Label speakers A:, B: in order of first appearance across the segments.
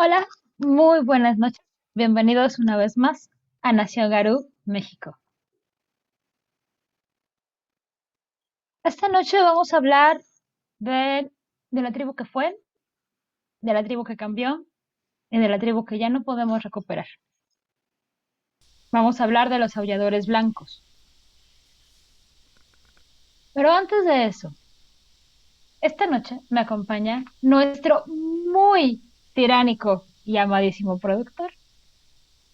A: Hola, muy buenas noches. Bienvenidos una vez más a Nación Garú, México. Esta noche vamos a hablar de la tribu que fue, de la tribu que cambió y de la tribu que ya no podemos recuperar. Vamos a hablar de los aulladores blancos. Pero antes de eso, esta noche me acompaña nuestro muy tiránico y amadísimo productor,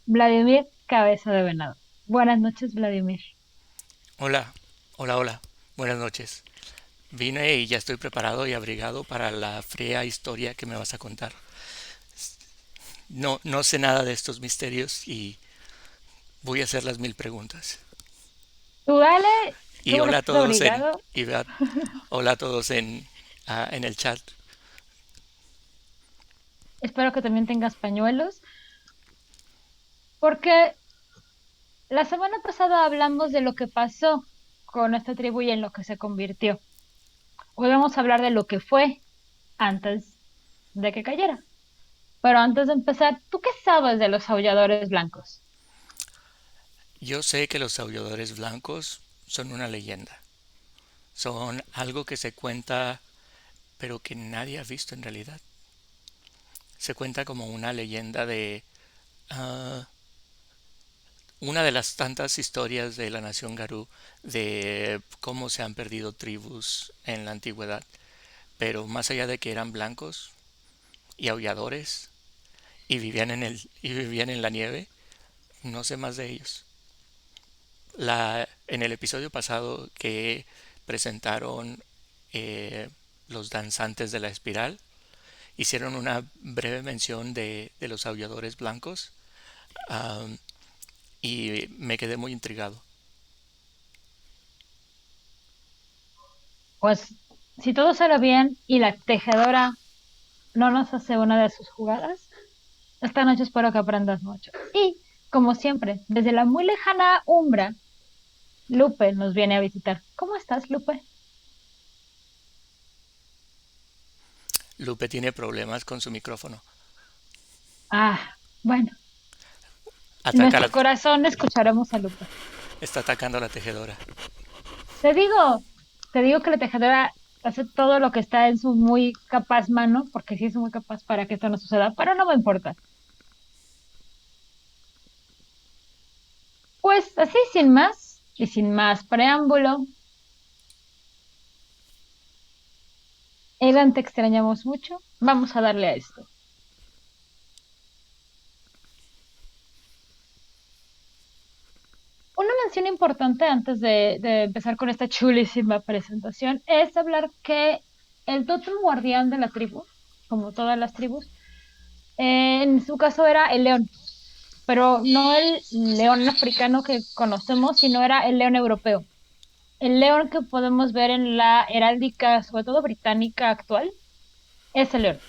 A: Vladimir Cabeza de Venado. Buenas noches, Vladimir.
B: Hola, hola, buenas noches. Vine y ya estoy preparado y abrigado para la fría historia que me vas a contar. No sé nada de estos misterios y voy a hacer las mil preguntas.
A: Tú dale, qué
B: Y
A: bueno
B: hola
A: que
B: a
A: estás
B: todos
A: abrigado.
B: hola a todos en el chat.
A: Espero que también tengas pañuelos, porque la semana pasada hablamos de lo que pasó con esta tribu y en lo que se convirtió. Hoy vamos a hablar de lo que fue antes de que cayera. Pero antes de empezar, ¿tú qué sabes de los aulladores blancos?
B: Yo sé que los aulladores blancos son una leyenda. Son algo que se cuenta, pero que nadie ha visto en realidad. Se cuenta como una leyenda de ah, una de las tantas historias de la nación Garú de cómo se han perdido tribus en la antigüedad. Pero más allá de que eran blancos y aulladores y vivían en la nieve, no sé más de ellos. En el episodio pasado que presentaron eh, los danzantes de la espiral, hicieron una breve mención de los aulladores blancos, um, y me quedé muy intrigado.
A: Pues si todo sale bien y la tejedora no nos hace una de sus jugadas, esta noche espero que aprendas mucho. Y, como siempre, desde la muy lejana Umbra, Lupe nos viene a visitar. ¿Cómo estás, Lupe?
B: Lupe tiene problemas con su micrófono.
A: Ah, bueno. En
B: Ataca
A: nuestro
B: la,
A: corazón escucharemos a Lupe.
B: está atacando a la tejedora.
A: Te digo, te digo que la tejedora hace todo lo que está en su muy capaz mano, porque sí es muy capaz para que esto no suceda, pero no me importa. Pues así, sin más, y sin más preámbulo, Evan, te extrañamos mucho. Vamos a darle a esto. Una mención importante antes de empezar con esta chulísima presentación es hablar que el tótem guardián de la tribu, como todas las tribus, en su caso era el león, pero no el león africano que conocemos, sino era el león europeo. El león que podemos ver en la heráldica, sobre todo británica actual, es el león,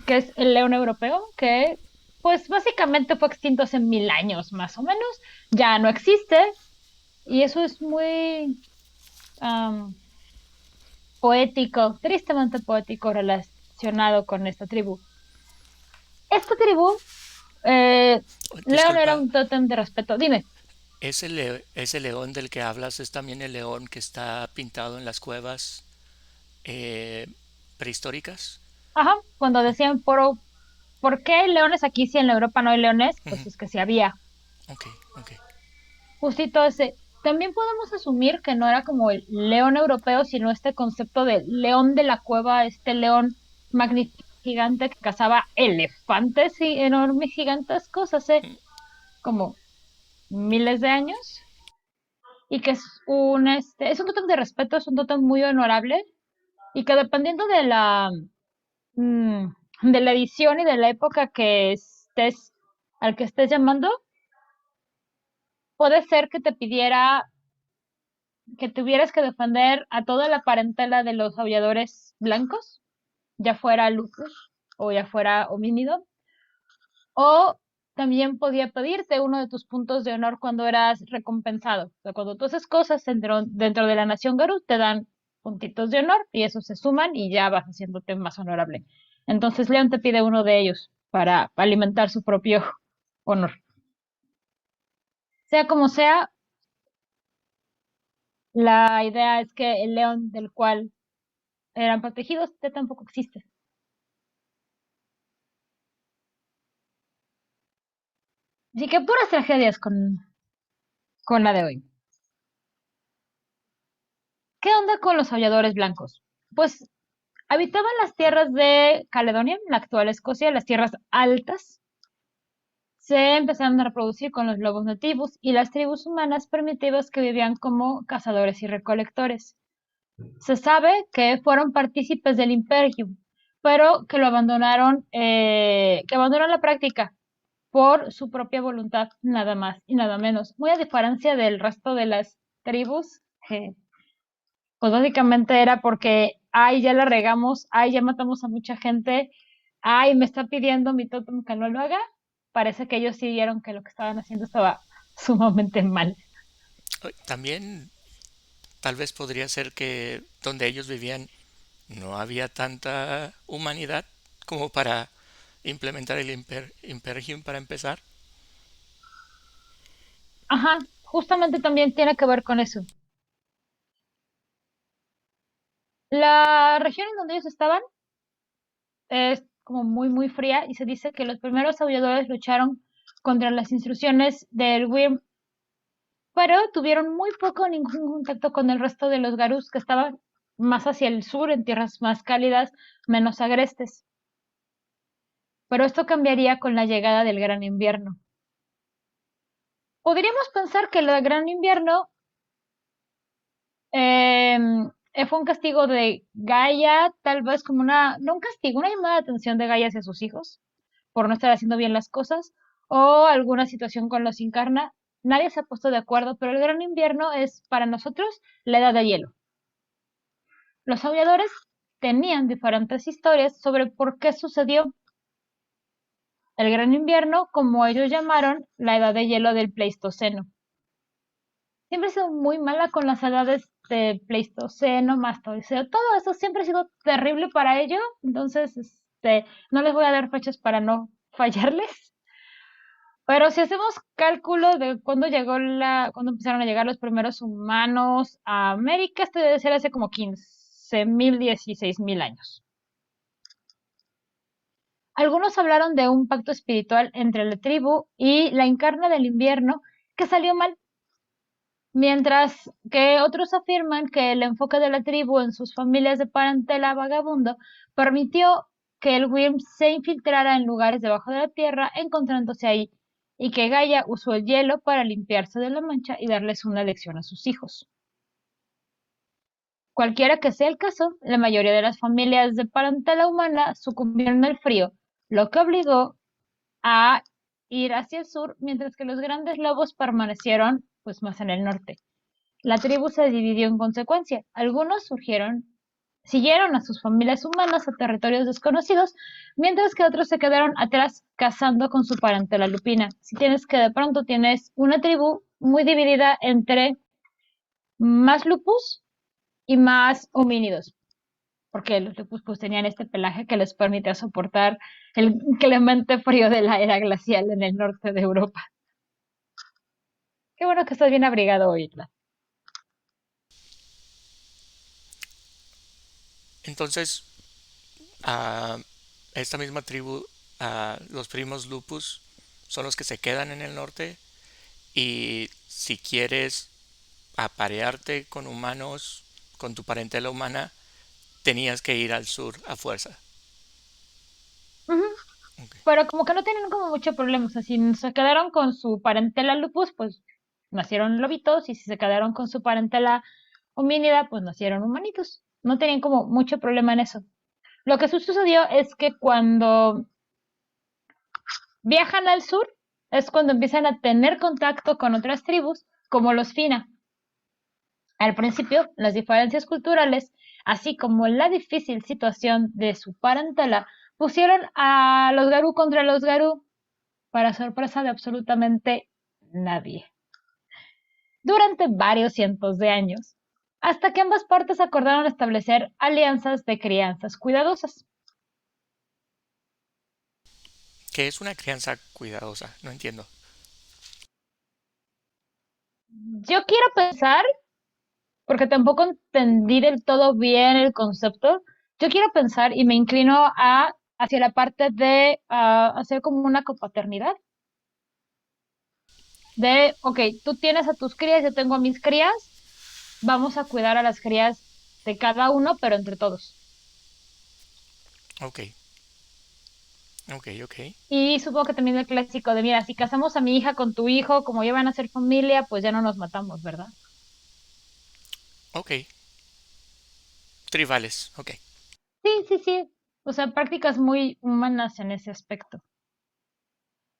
A: que es el león europeo, que pues básicamente fue extinto hace 1000 años más o menos, ya no existe, y eso es muy am, poético, tristemente poético relacionado con esta tribu. Esta tribu, eh, León era
B: Disculpa,
A: un tótem de respeto. Dime.
B: ese león del que hablas es también el león que está pintado en las cuevas eh, prehistóricas.
A: Ajá, cuando decían, ¿por qué hay leones aquí si en Europa no hay leones? Pues
B: Ujú.
A: es que sí había.
B: Ok, ok.
A: Justito ese. También podemos asumir que no era como el león europeo, sino este concepto de león de la cueva, este león magnífico gigante que cazaba elefantes y enormes gigantescos hace como miles de años y que es un tótem de respeto, es un tótem muy honorable y que dependiendo mm, de la edición y de la época al que estés llamando, puede ser que te pidiera que tuvieras que defender a toda la parentela de los aulladores blancos, ya fuera lupus o ya fuera homínido, o también podía pedirte uno de tus puntos de honor cuando eras recompensado. O sea, cuando tú haces cosas dentro de la nación Garú, te dan puntitos de honor y esos se suman y ya vas haciéndote más honorable. Entonces León te pide uno de ellos. para alimentar su propio honor. Sea como sea, la idea es que el león del cual eran protegidos ya tampoco existe. Así que puras tragedias con la de hoy. ¿Qué onda con los aulladores blancos? Pues habitaban las tierras de Caledonia, la actual Escocia, las tierras altas. Se empezaron a reproducir con los lobos nativos y las tribus humanas primitivas que vivían como cazadores y recolectores. Se sabe que fueron partícipes del Imperium, pero que lo abandonaron, que abandonaron la práctica por su propia voluntad, nada más y nada menos. Muy a diferencia del resto de las tribus, pues básicamente era porque, ay, ya la regamos, ay, ya matamos a mucha gente, ay, me está pidiendo mi tótem que no lo haga. Parece que ellos sí vieron que lo que estaban haciendo estaba sumamente mal.
B: También tal vez podría ser que donde ellos vivían no había tanta humanidad como para implementar el Imperium para empezar.
A: Ajá, justamente también tiene que ver con eso. La región en donde ellos estaban es como muy, muy fría y se dice que los primeros aulladores lucharon contra las instrucciones del Wyrm, pero tuvieron muy poco o ningún contacto con el resto de los Garus que estaban más hacia el sur, en tierras más cálidas, menos agrestes. Pero esto cambiaría con la llegada del Gran Invierno. Podríamos pensar que el Gran Invierno fue un castigo de Gaia, tal vez como una, no un castigo, una llamada de atención de Gaia hacia sus hijos, por no estar haciendo bien las cosas, o alguna situación con los Incarna. Nadie se ha puesto de acuerdo, pero el Gran Invierno es para nosotros la Edad de Hielo. Los aulladores tenían diferentes historias sobre por qué sucedió el Gran Invierno, como ellos llamaron la Edad de Hielo del Pleistoceno. Siempre he sido muy mala con las edades de Pleistoceno, Mastoceno, todo eso siempre ha sido terrible para ello, entonces no les voy a dar fechas para no fallarles. Pero si hacemos cálculo de cuándo empezaron a llegar los primeros humanos a América, esto debe ser hace como 15.000, 16.000 años. Algunos hablaron de un pacto espiritual entre la tribu y la Incarna del invierno que salió mal, mientras que otros afirman que el enfoque de la tribu en sus familias de parentela vagabundo permitió que el Wyrm se infiltrara en lugares debajo de la tierra, encontrándose ahí, y que Gaia usó el hielo para limpiarse de la mancha y darles una lección a sus hijos. Cualquiera que sea el caso, la mayoría de las familias de parentela humana sucumbieron al frío, lo que obligó a ir hacia el sur, mientras que los grandes lobos permanecieron pues más en el norte. La tribu se dividió en consecuencia. Algunos siguieron a sus familias humanas a territorios desconocidos, mientras que otros se quedaron atrás cazando con su parentela lupina. Si tienes que de pronto tienes una tribu muy dividida entre más lupus y más homínidos, porque los lupus pues tenían este pelaje que les permitía soportar el clemente frío de la era glacial en el norte de Europa. Qué bueno que estás bien abrigado hoy, Itla.
B: Entonces, a esta misma tribu, a los primos lupus, son los que se quedan en el norte y si quieres aparearte con humanos, con tu parentela humana, tenías que ir al sur a fuerza.
A: Ujú.
B: Ok.
A: Pero como que no tienen como mucho problema. O sea, si se quedaron con su parentela lupus, pues nacieron lobitos, y si se quedaron con su parentela homínida, pues nacieron humanitos. No tenían como mucho problema en eso. Lo que sucedió es que cuando viajan al sur, es cuando empiezan a tener contacto con otras tribus, como los Fina. Al principio, las diferencias culturales, así como la difícil situación de su parentela, pusieron a los Garú contra los Garú, para sorpresa de absolutamente nadie, durante varios cientos de años, hasta que ambas partes acordaron establecer alianzas de crianzas cuidadosas.
B: ¿Qué es una crianza cuidadosa? No entiendo.
A: Yo quiero pensar, porque tampoco entendí del todo bien el concepto, yo quiero pensar y me inclino hacia la parte de hacer como una copaternidad, de, ok, tú tienes a tus crías, yo tengo a mis crías, vamos a cuidar a las crías de cada uno, pero entre todos.
B: Ok, ok, ok,
A: Y supongo que también el clásico de, mira, si casamos a mi hija con tu hijo, como ya van a ser familia, pues ya no nos matamos, ¿verdad?
B: ok. Tribales, ok.
A: Sí, sí, sí. O sea, prácticas muy humanas en ese aspecto.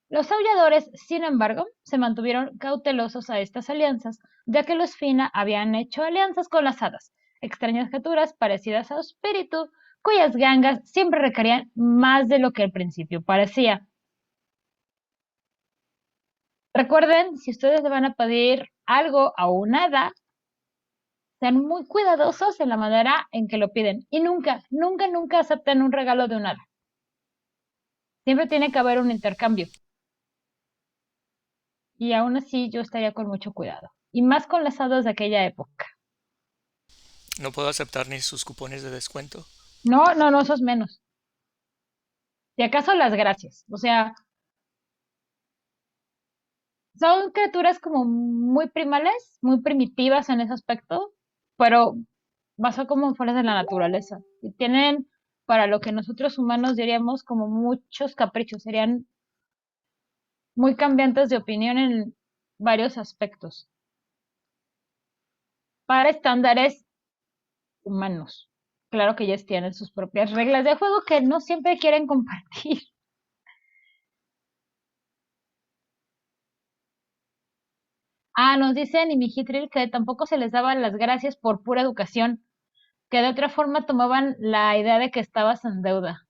A: Los aulladores, sin embargo, se mantuvieron cautelosos a estas alianzas, ya que los Fina habían hecho alianzas con las hadas, extrañas criaturas parecidas a espíritu, cuyas gangas siempre requerían más de lo que al principio parecía. Recuerden, si ustedes le van a pedir algo a un hada, sean muy cuidadosos en la manera en que lo piden y nunca, nunca, nunca acepten un regalo de un hada. Siempre tiene que haber un intercambio. Y aún así yo estaría con mucho cuidado. Y más con las hadas de aquella época.
B: No puedo aceptar ni sus cupones de descuento.
A: No, no, no, esos menos. Si acaso las gracias. O sea, son criaturas como muy primales, muy primitivas en ese aspecto, pero basado como fuera de la naturaleza. Y tienen, para lo que nosotros humanos diríamos, como muchos caprichos. Serían muy cambiantes de opinión en varios aspectos. Para estándares humanos. Claro que ellos tienen sus propias reglas de juego que no siempre quieren compartir. Ah, nos dicen y Mijitril que tampoco se les daban las gracias por pura educación, que de otra forma tomaban la idea de que estabas en deuda.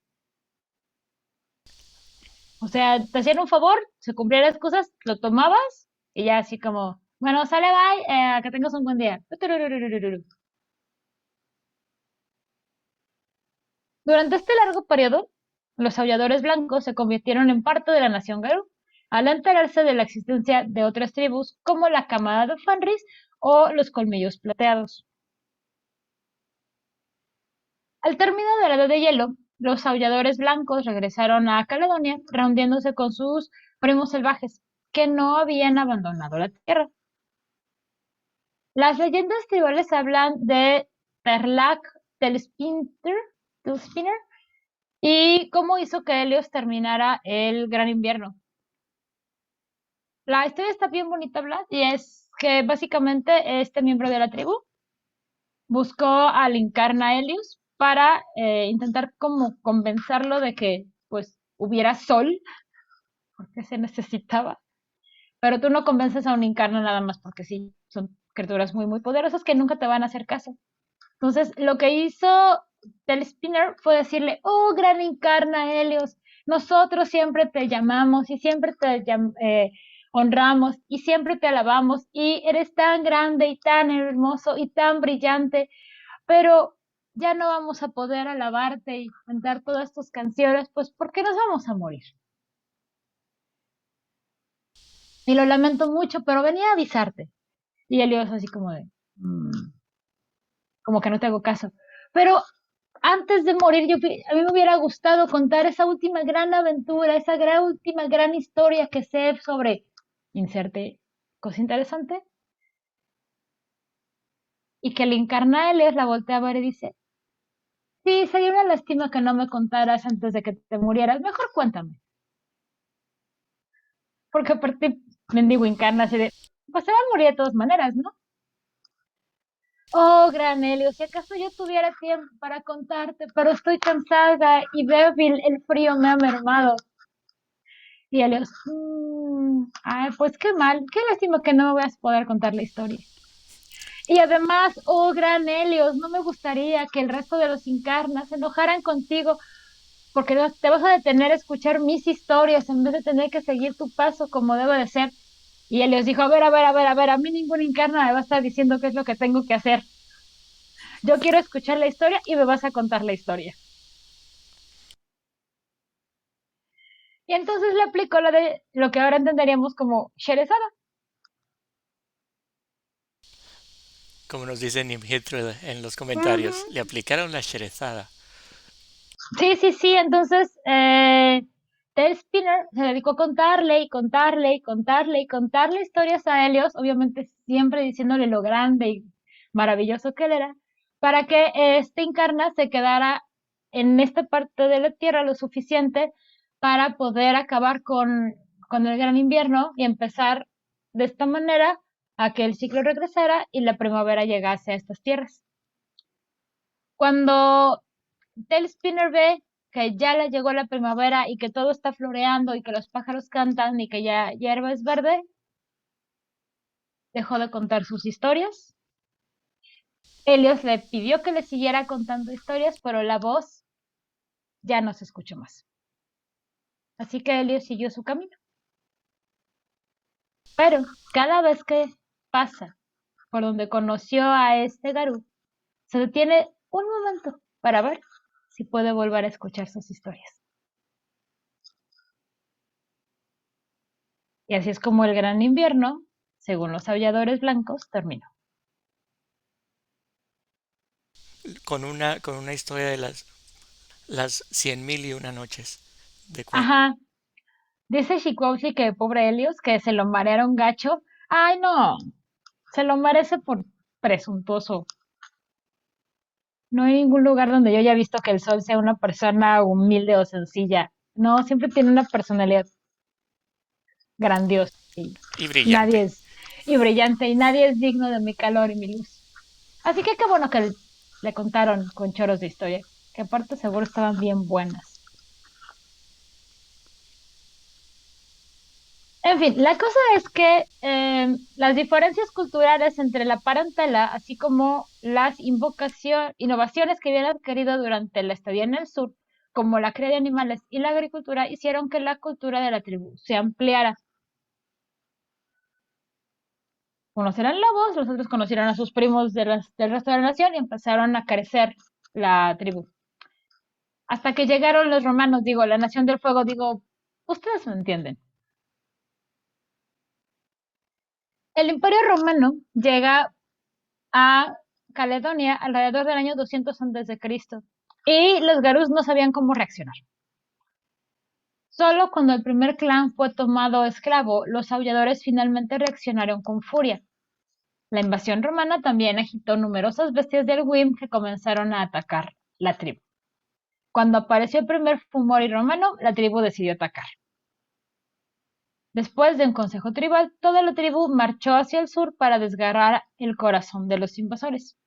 A: O sea, te hacían un favor, se cumplían las cosas, lo tomabas y ya así como, bueno, sale, bye, que tengas un buen día. Durante este largo periodo, los aulladores blancos se convirtieron en parte de la nación Garú, al enterarse de la existencia de otras tribus como la camada de Fenris o los colmillos plateados. Al término de la Edad de Hielo, los aulladores blancos regresaron a Caledonia, reuniéndose con sus primos salvajes, que no habían abandonado la tierra. Las leyendas tribales hablan de Terlac Telspinner y cómo hizo que Helios terminara el gran invierno. La historia está bien bonita, Vlad, y es que básicamente este miembro de la tribu buscó al Incarna Helios para intentar como convencerlo de que pues hubiera sol, porque se necesitaba. Pero tú no convences a un Incarna nada más porque sí, son criaturas muy, muy poderosas que nunca te van a hacer caso. Entonces, lo que hizo Telspinner fue decirle, oh, gran Incarna Helios, nosotros siempre te llamamos y siempre te honramos y siempre te alabamos y eres tan grande y tan hermoso y tan brillante, pero ya no vamos a poder alabarte y cantar todas tus canciones, pues porque nos vamos a morir. Y lo lamento mucho, pero venía a avisarte. Y Helios así como de, como que no te hago caso. Pero antes de morir, a mí me hubiera gustado contar esa última gran aventura, esa última gran historia que sé sobre inserte cosa interesante, y que el Incarnales la voltea a ver y dice, sí, sería una lástima que no me contaras antes de que te murieras, mejor cuéntame, porque aparte, mendigo Incarna así de, pues se va a morir de todas maneras, ¿no? Oh, gran Helio, si acaso yo tuviera tiempo para contarte, pero estoy cansada y débil, el frío me ha mermado. Y Helios, ay, pues qué mal, qué lástima que no me vas a poder contar la historia. Y además, oh gran Helios, no me gustaría que el resto de los Incarnas se enojaran contigo porque te vas a detener a escuchar mis historias en vez de tener que seguir tu paso como debe de ser. Y Helios dijo, a ver, a ver, a ver, a ver, a mí ningún Incarna me va a estar diciendo qué es lo que tengo que hacer. Yo quiero escuchar la historia y me vas a contar la historia. Y entonces le aplicó la de lo que ahora entenderíamos como Sherezada.
B: Como nos dice Nimhitru en los comentarios,
A: Ujú.
B: le aplicaron la sherezada.
A: Sí, sí, sí. Entonces, Ted Spinner se dedicó a contarle y contarle y contarle y contarle historias a Helios, obviamente siempre diciéndole lo grande y maravilloso que él era, para que este Incarna se quedara en esta parte de la Tierra lo suficiente para poder acabar con el gran invierno y empezar de esta manera a que el ciclo regresara y la primavera llegase a estas tierras. Cuando Del Spinner ve que ya le llegó la primavera y que todo está floreando y que los pájaros cantan y que ya hierba es verde, dejó de contar sus historias. Helios le pidió que le siguiera contando historias, pero la voz ya no se escuchó más. Así que Helios siguió su camino. Pero cada vez que pasa por donde conoció a este Garú, se detiene un momento para ver si puede volver a escuchar sus historias. Y así es como el gran invierno, según los aulladores blancos, terminó.
B: Con una historia de las 100.001 noches de Queen.
A: Ajá, dice Shikowski que pobre Helios, que se lo marearon gacho. Ay, no, se lo merece por presuntuoso. No hay ningún lugar donde yo haya visto que el sol sea una persona humilde o sencilla. No, siempre tiene una personalidad grandiosa y
B: Y
A: nadie
B: brillante.
A: es, y brillante, y nadie es digno de mi calor y mi luz. Así que qué bueno que le contaron con choros de historia, que aparte seguro estaban bien buenas. En fin, la cosa es que las diferencias culturales entre la parentela, así como las innovaciones que habían adquirido durante la estadía en el sur, como la cría de animales y la agricultura, hicieron que la cultura de la tribu se ampliara. Unos eran lobos, los otros conocieron a sus primos del resto de la nación y empezaron a crecer la tribu. Hasta que llegaron los romanos, digo, la nación del fuego, digo, ustedes me entienden. El imperio romano llega a Caledonia alrededor del año 200 antes de Cristo. Y los garús no sabían cómo reaccionar. Solo cuando el primer clan fue tomado esclavo, los aulladores finalmente reaccionaron con furia. La invasión romana también agitó numerosas bestias del Wim que comenzaron a atacar la tribu. Cuando apareció el primer Fumori romano, la tribu decidió atacar. Después de un consejo tribal, toda la tribu marchó hacia el sur para desgarrar el corazón de los invasores.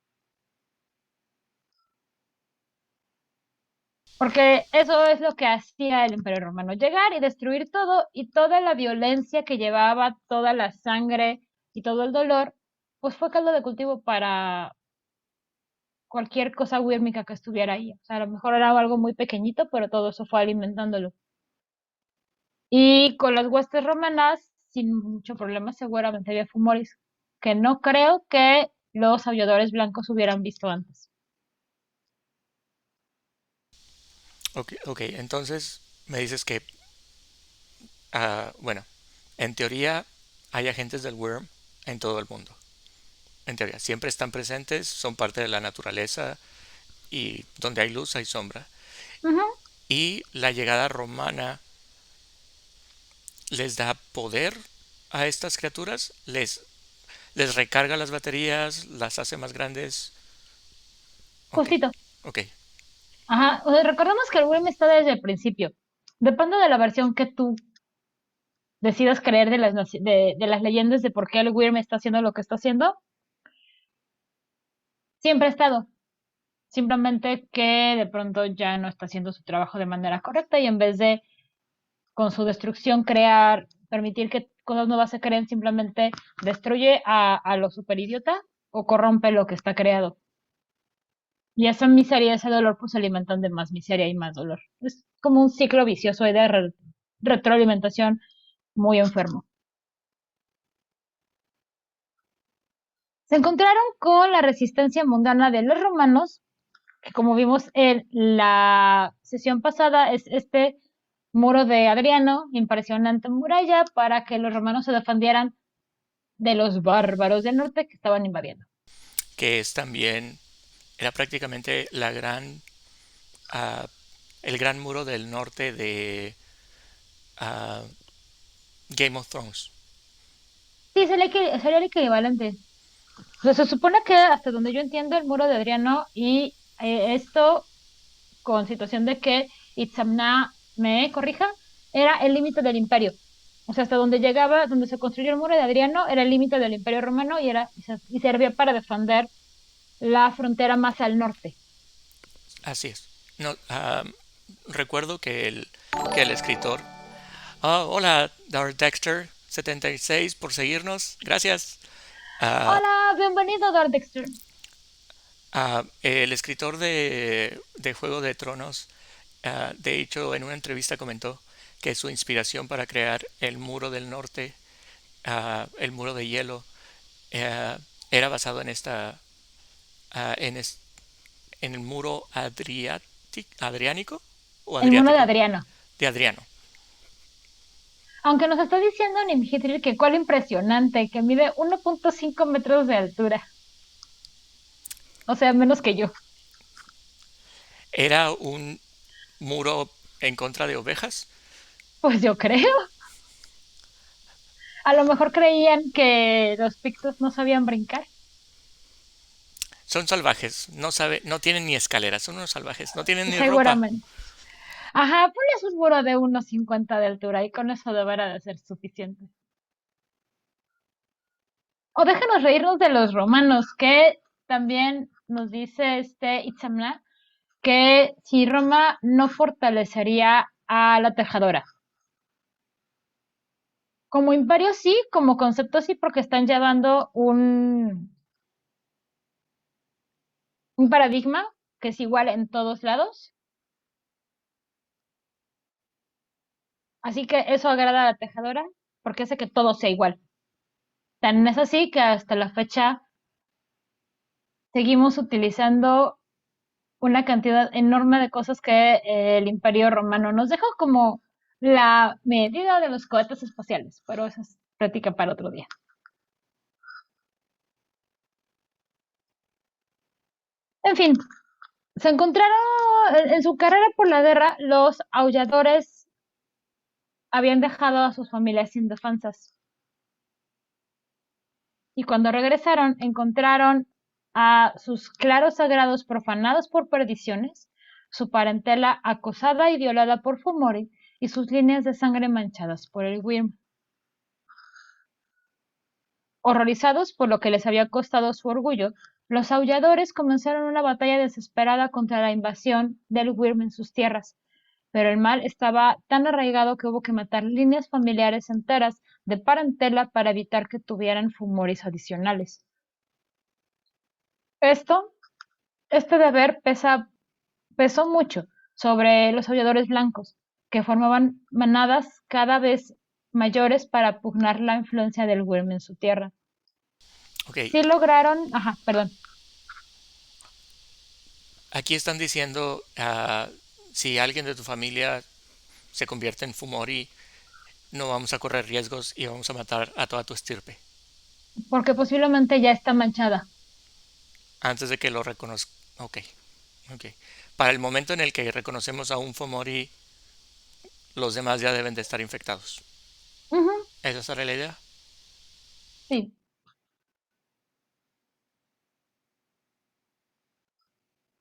A: Porque eso es lo que hacía el Imperio Romano, llegar y destruir todo y toda la violencia que llevaba, toda la sangre y todo el dolor, pues fue caldo de cultivo para cualquier cosa huérmica que estuviera ahí. O sea, a lo mejor era algo muy pequeñito, pero todo eso fue alimentándolo. Y con las huestes romanas, sin mucho problema, seguramente había fumoris, que no creo que los aulladores blancos hubieran visto antes.
B: Ok, ok, entonces me dices que, bueno, en teoría hay agentes del Worm en todo el mundo. En teoría, siempre están presentes, son parte de la naturaleza y donde hay luz hay sombra.
A: Ujú.
B: Y la llegada romana les da poder a estas criaturas, les recarga las baterías, las hace más grandes. Ok,
A: Justito.
B: ok,
A: Ajá, o sea, recordemos que el Wim está desde el principio. Depende de la versión que tú decidas creer de las leyendas de por qué el Wyrm está haciendo lo que está haciendo. Siempre ha estado. Simplemente que de pronto ya no está haciendo su trabajo de manera correcta y en vez de con su destrucción crear, permitir que cosas nuevas se creen, simplemente destruye a lo superidiota o corrompe lo que está creado. Y esa miseria, ese dolor, pues se alimentan de más miseria y más dolor. Es como un ciclo vicioso de retroalimentación muy enfermo. Se encontraron con la resistencia mundana de los romanos, que como vimos en la sesión pasada, es este muro de Adriano, impresionante muralla, para que los romanos se defendieran de los bárbaros del norte que estaban invadiendo.
B: que es también, era prácticamente ah, el gran muro del norte de ah, Game of Thrones.
A: Sí, sería el equivalente. O sea, se supone que hasta donde yo entiendo el muro de Adriano y esto con situación de que Itzamna me corrija, era el límite del imperio. O sea, hasta donde llegaba, donde se construyó el muro de Adriano, era el límite del imperio romano y servía para defender la frontera más al norte.
B: Así es. No, recuerdo que el escritor... hola, Dark Dexter 76 por seguirnos. Gracias. Ah,
A: Hola, bienvenido, Darth Dexter.
B: el escritor de Juego de Tronos, de hecho, en una entrevista comentó que su inspiración para crear el muro del norte, el muro de hielo, ah, era basado en ah, en, es- en el muro adriánico o
A: El muro de
B: adriático
A: Adriano.
B: de Adriano.
A: Aunque nos está diciendo Nimhitril que cuál impresionante, que mide 1.5 metros de altura. O sea, menos que yo.
B: Era un muro en contra de ovejas.
A: Pues yo creo. A lo mejor creían que los Pictos no sabían brincar.
B: Son salvajes, no tienen ni escaleras, son unos salvajes, no tienen ni ropa.
A: Seguramente. Ajá, ponles un muro de 1.50 de altura y con eso deberá de ser suficiente. O déjanos reírnos de los romanos, que también nos dice este Itzamna que si Roma no fortalecería a la tejadora. Como imperio sí, como concepto sí, porque están llevando un paradigma que es igual en todos lados. Así que eso agrada a la tejadora, porque hace que todo sea igual. Tan es así que hasta la fecha seguimos utilizando una cantidad enorme de cosas que el Imperio Romano nos dejó, como la medida de los cohetes espaciales, pero eso es práctica para otro día. En fin, se encontraron en su carrera por la guerra, los aulladores habían dejado a sus familias sin defensas. Y cuando regresaron, encontraron a sus claros sagrados profanados por perdiciones, su parentela acosada y violada por Fomori y sus líneas de sangre manchadas por el Wyrm. Horrorizados por lo que les había costado su orgullo, los aulladores comenzaron una batalla desesperada contra la invasión del Wyrm en sus tierras, pero el mal estaba tan arraigado que hubo que matar líneas familiares enteras de parentela para evitar que tuvieran fumoris adicionales. Esto, este deber pesó mucho sobre los aulladores blancos, que formaban manadas cada vez mayores para pugnar la influencia del Wyrm en su tierra.
B: Ok,
A: Sí lograron, ajá, perdón.
B: aquí están diciendo si alguien de tu familia se convierte en Fumori, no vamos a correr riesgos y vamos a matar a toda tu estirpe
A: Porque posiblemente ya está manchada.
B: antes de que lo reconozca. Ok, ok. Para el momento en el que reconocemos a un Fumori, los demás ya deben de estar infectados.
A: Ujú,
B: ¿Esa será la idea?
A: sí.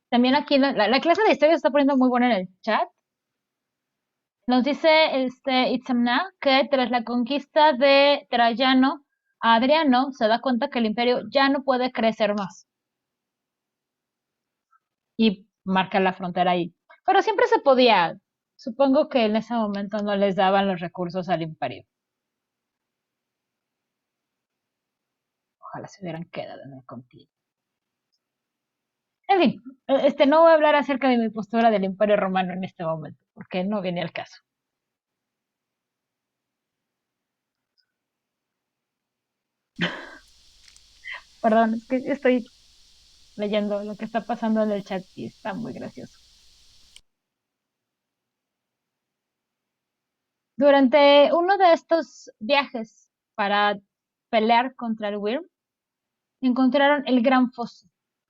A: También aquí la clase de historia se está poniendo muy buena en el chat. Nos dice Itzamna que tras la conquista de Trajano a Adriano se da cuenta que el imperio ya no puede crecer más y marca la frontera ahí. Pero siempre se podía. Supongo que en ese momento no les daban los recursos al imperio. Ojalá se hubieran quedado en el continente. En fin, no voy a hablar acerca de mi postura del imperio romano en este momento, porque no viene al caso. Perdón, es que estoy leyendo lo que está pasando en el chat y está muy gracioso. Durante uno de estos viajes para pelear contra el Wyrm, encontraron el Gran Foso,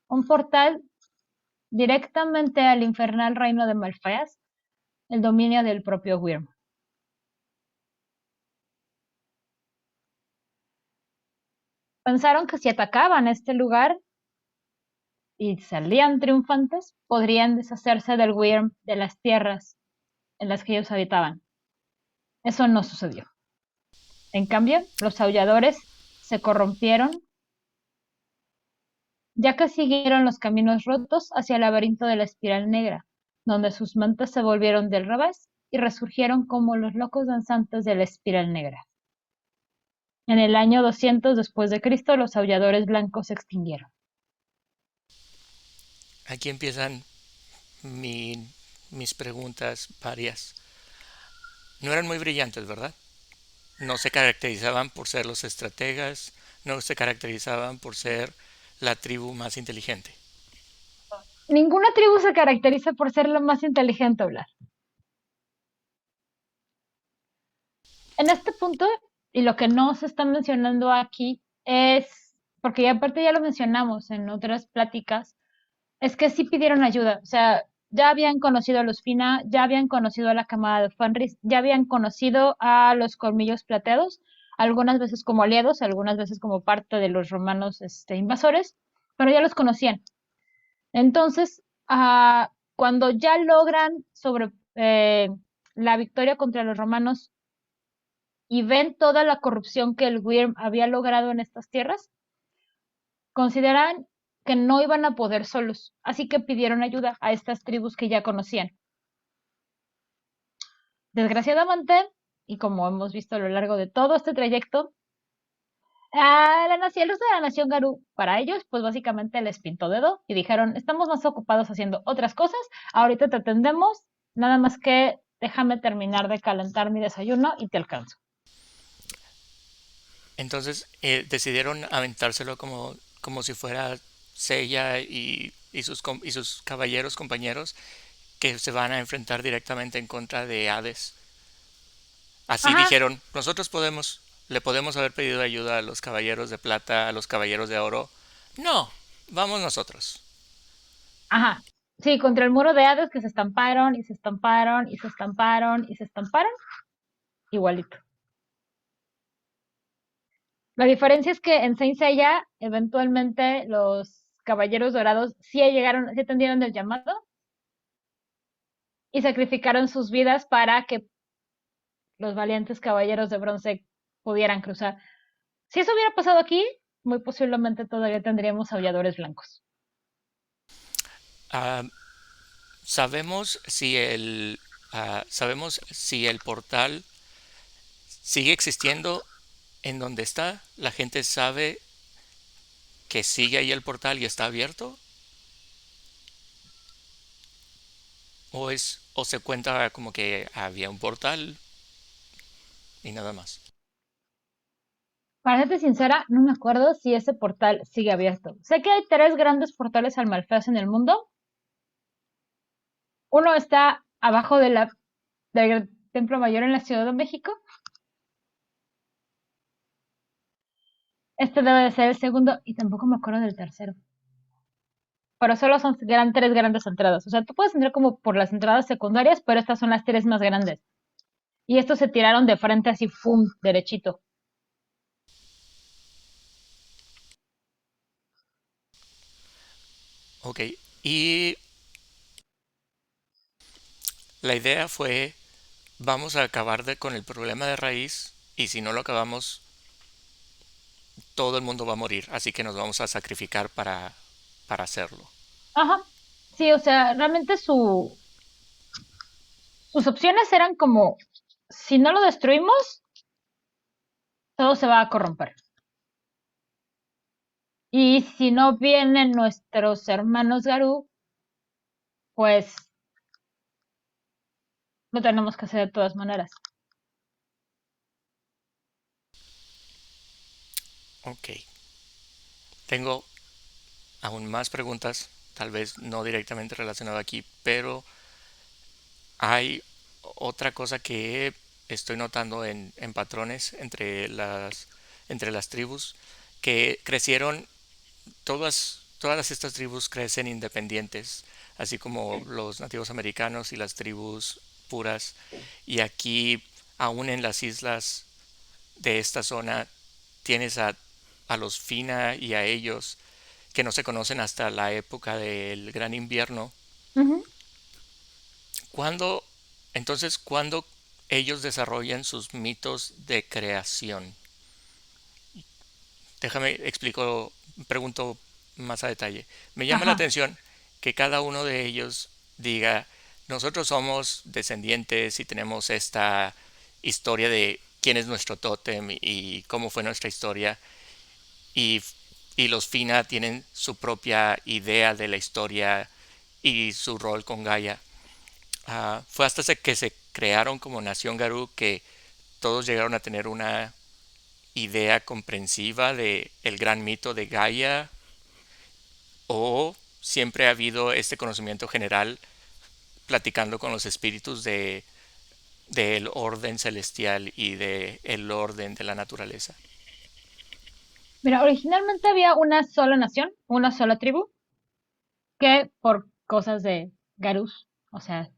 A: un portal directamente al infernal reino de Malfeas, el dominio del propio Wyrm. Pensaron que si atacaban este lugar y salían triunfantes, podrían deshacerse del Wyrm de las tierras en las que ellos habitaban. Eso no sucedió. En cambio, los aulladores se corrompieron, ya que siguieron los caminos rotos hacia el laberinto de la espiral negra, donde sus mentes se volvieron del revés y resurgieron como los locos danzantes de la espiral negra. En el año 200 después de Cristo, los aulladores blancos se extinguieron.
B: Aquí empiezan mis preguntas varias. No eran muy brillantes, ¿verdad? No se caracterizaban por ser los estrategas, no se caracterizaban por ser la tribu más inteligente.
A: Ninguna tribu se caracteriza por ser la más inteligente, hablar. En este punto, y lo que no se está mencionando aquí es, porque ya aparte ya lo mencionamos en otras pláticas, es que sí pidieron ayuda. O sea, ya habían conocido a los Fina, ya habían conocido a la camada de Fenris, ya habían conocido a los colmillos plateados, algunas veces como aliados, algunas veces como parte de los romanos invasores, pero ya los conocían. Entonces, cuando ya logran sobre la victoria contra los romanos y ven toda la corrupción que el Wyrm había logrado en estas tierras, consideran que no iban a poder solos, así que pidieron ayuda a estas tribus que ya conocían. Desgraciadamente, y como hemos visto a lo largo de todo este trayecto, el resto de la nación Garú, para ellos, pues básicamente les pintó dedo y dijeron, estamos más ocupados haciendo otras cosas, ahorita te atendemos, nada más que déjame terminar de calentar mi desayuno y te alcanzo.
B: Entonces decidieron aventárselo como si fuera Seiya y sus caballeros compañeros que se van a enfrentar directamente en contra de Hades. Así
A: Ajá,
B: dijeron, nosotros le podemos haber pedido ayuda a los caballeros de plata, a los caballeros de oro. No, vamos nosotros.
A: ajá. Sí, contra el muro de Hades que se estamparon y se estamparon y se estamparon y se estamparon, igualito. La diferencia es que en Saint Seiya, eventualmente los caballeros dorados sí llegaron, sí atendieron el llamado y sacrificaron sus vidas para que los valientes caballeros de bronce pudieran cruzar. Si eso hubiera pasado aquí, muy posiblemente todavía tendríamos aulladores blancos.
B: Ah, sabemos si sabemos si el portal sigue existiendo en donde está. La gente sabe que sigue ahí el portal y está abierto. O se cuenta como que había un portal y nada más.
A: Para serte sincera, no me acuerdo si ese portal sigue abierto. Sé que hay tres grandes portales al Malfeas en el mundo. Uno está abajo del Templo Mayor en la Ciudad de México. Este debe de ser el segundo y tampoco me acuerdo del tercero. Pero solo son tres grandes entradas. O sea, tú puedes entrar como por las entradas secundarias, pero estas son las tres más grandes. Y estos se tiraron de frente así, ¡fum!, derechito.
B: Ok. Y la idea fue, vamos a acabar con el problema de raíz y si no lo acabamos, todo el mundo va a morir. Así que nos vamos a sacrificar para hacerlo.
A: Ajá. Sí, o sea, realmente sus opciones eran como, si no lo destruimos, todo se va a corromper. Y si no vienen nuestros hermanos Garú, pues lo tenemos que hacer de todas maneras.
B: Ok. Tengo aún más preguntas, tal vez no directamente relacionado aquí, pero hay otra cosa que estoy notando en patrones entre las tribus que crecieron, todas estas tribus crecen independientes, así como los nativos americanos y las tribus puras. Y aquí, aún en las islas de esta zona, tienes a los Fina y a ellos que no se conocen hasta la época del gran invierno.
A: Ujú.
B: ¿Cuándo, cuándo ellos desarrollan sus mitos de creación? Déjame explico, pregunto más a detalle. Me llama la
A: Ajá.
B: atención que cada uno de ellos diga, nosotros somos descendientes y tenemos esta historia de quién es nuestro tótem y cómo fue nuestra historia, y, y los Fina tienen su propia idea de la historia y su rol con Gaia. Fue hasta que se crearon como Nación Garú que todos llegaron a tener una idea comprensiva de el gran mito de Gaia, o siempre ha habido este conocimiento general platicando con los espíritus del orden celestial y del orden de la naturaleza.
A: Mira, originalmente había una sola nación, una sola tribu, que por cosas de Garus, o sea,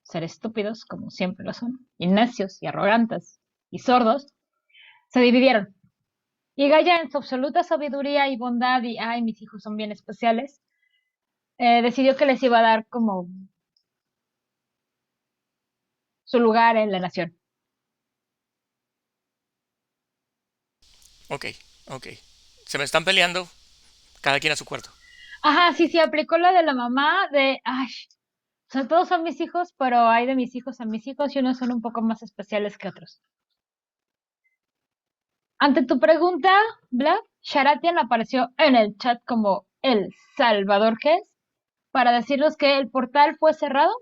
A: ser estúpidos, como siempre lo son, y necios y arrogantes y sordos, se dividieron. Y Gaia, en su absoluta sabiduría y bondad, y ay, mis hijos son bien especiales, decidió que les iba a dar como su lugar en la nación.
B: Ok, ok. Se me están peleando, cada quien a su cuarto.
A: Ajá, sí, sí, aplicó la de la mamá de, ay, o sea, todos son mis hijos, pero hay de mis hijos a mis hijos y unos son un poco más especiales que otros. Ante tu pregunta, Vlad, Sharatian apareció en el chat como el Salvador que es, para decirnos que el portal fue cerrado,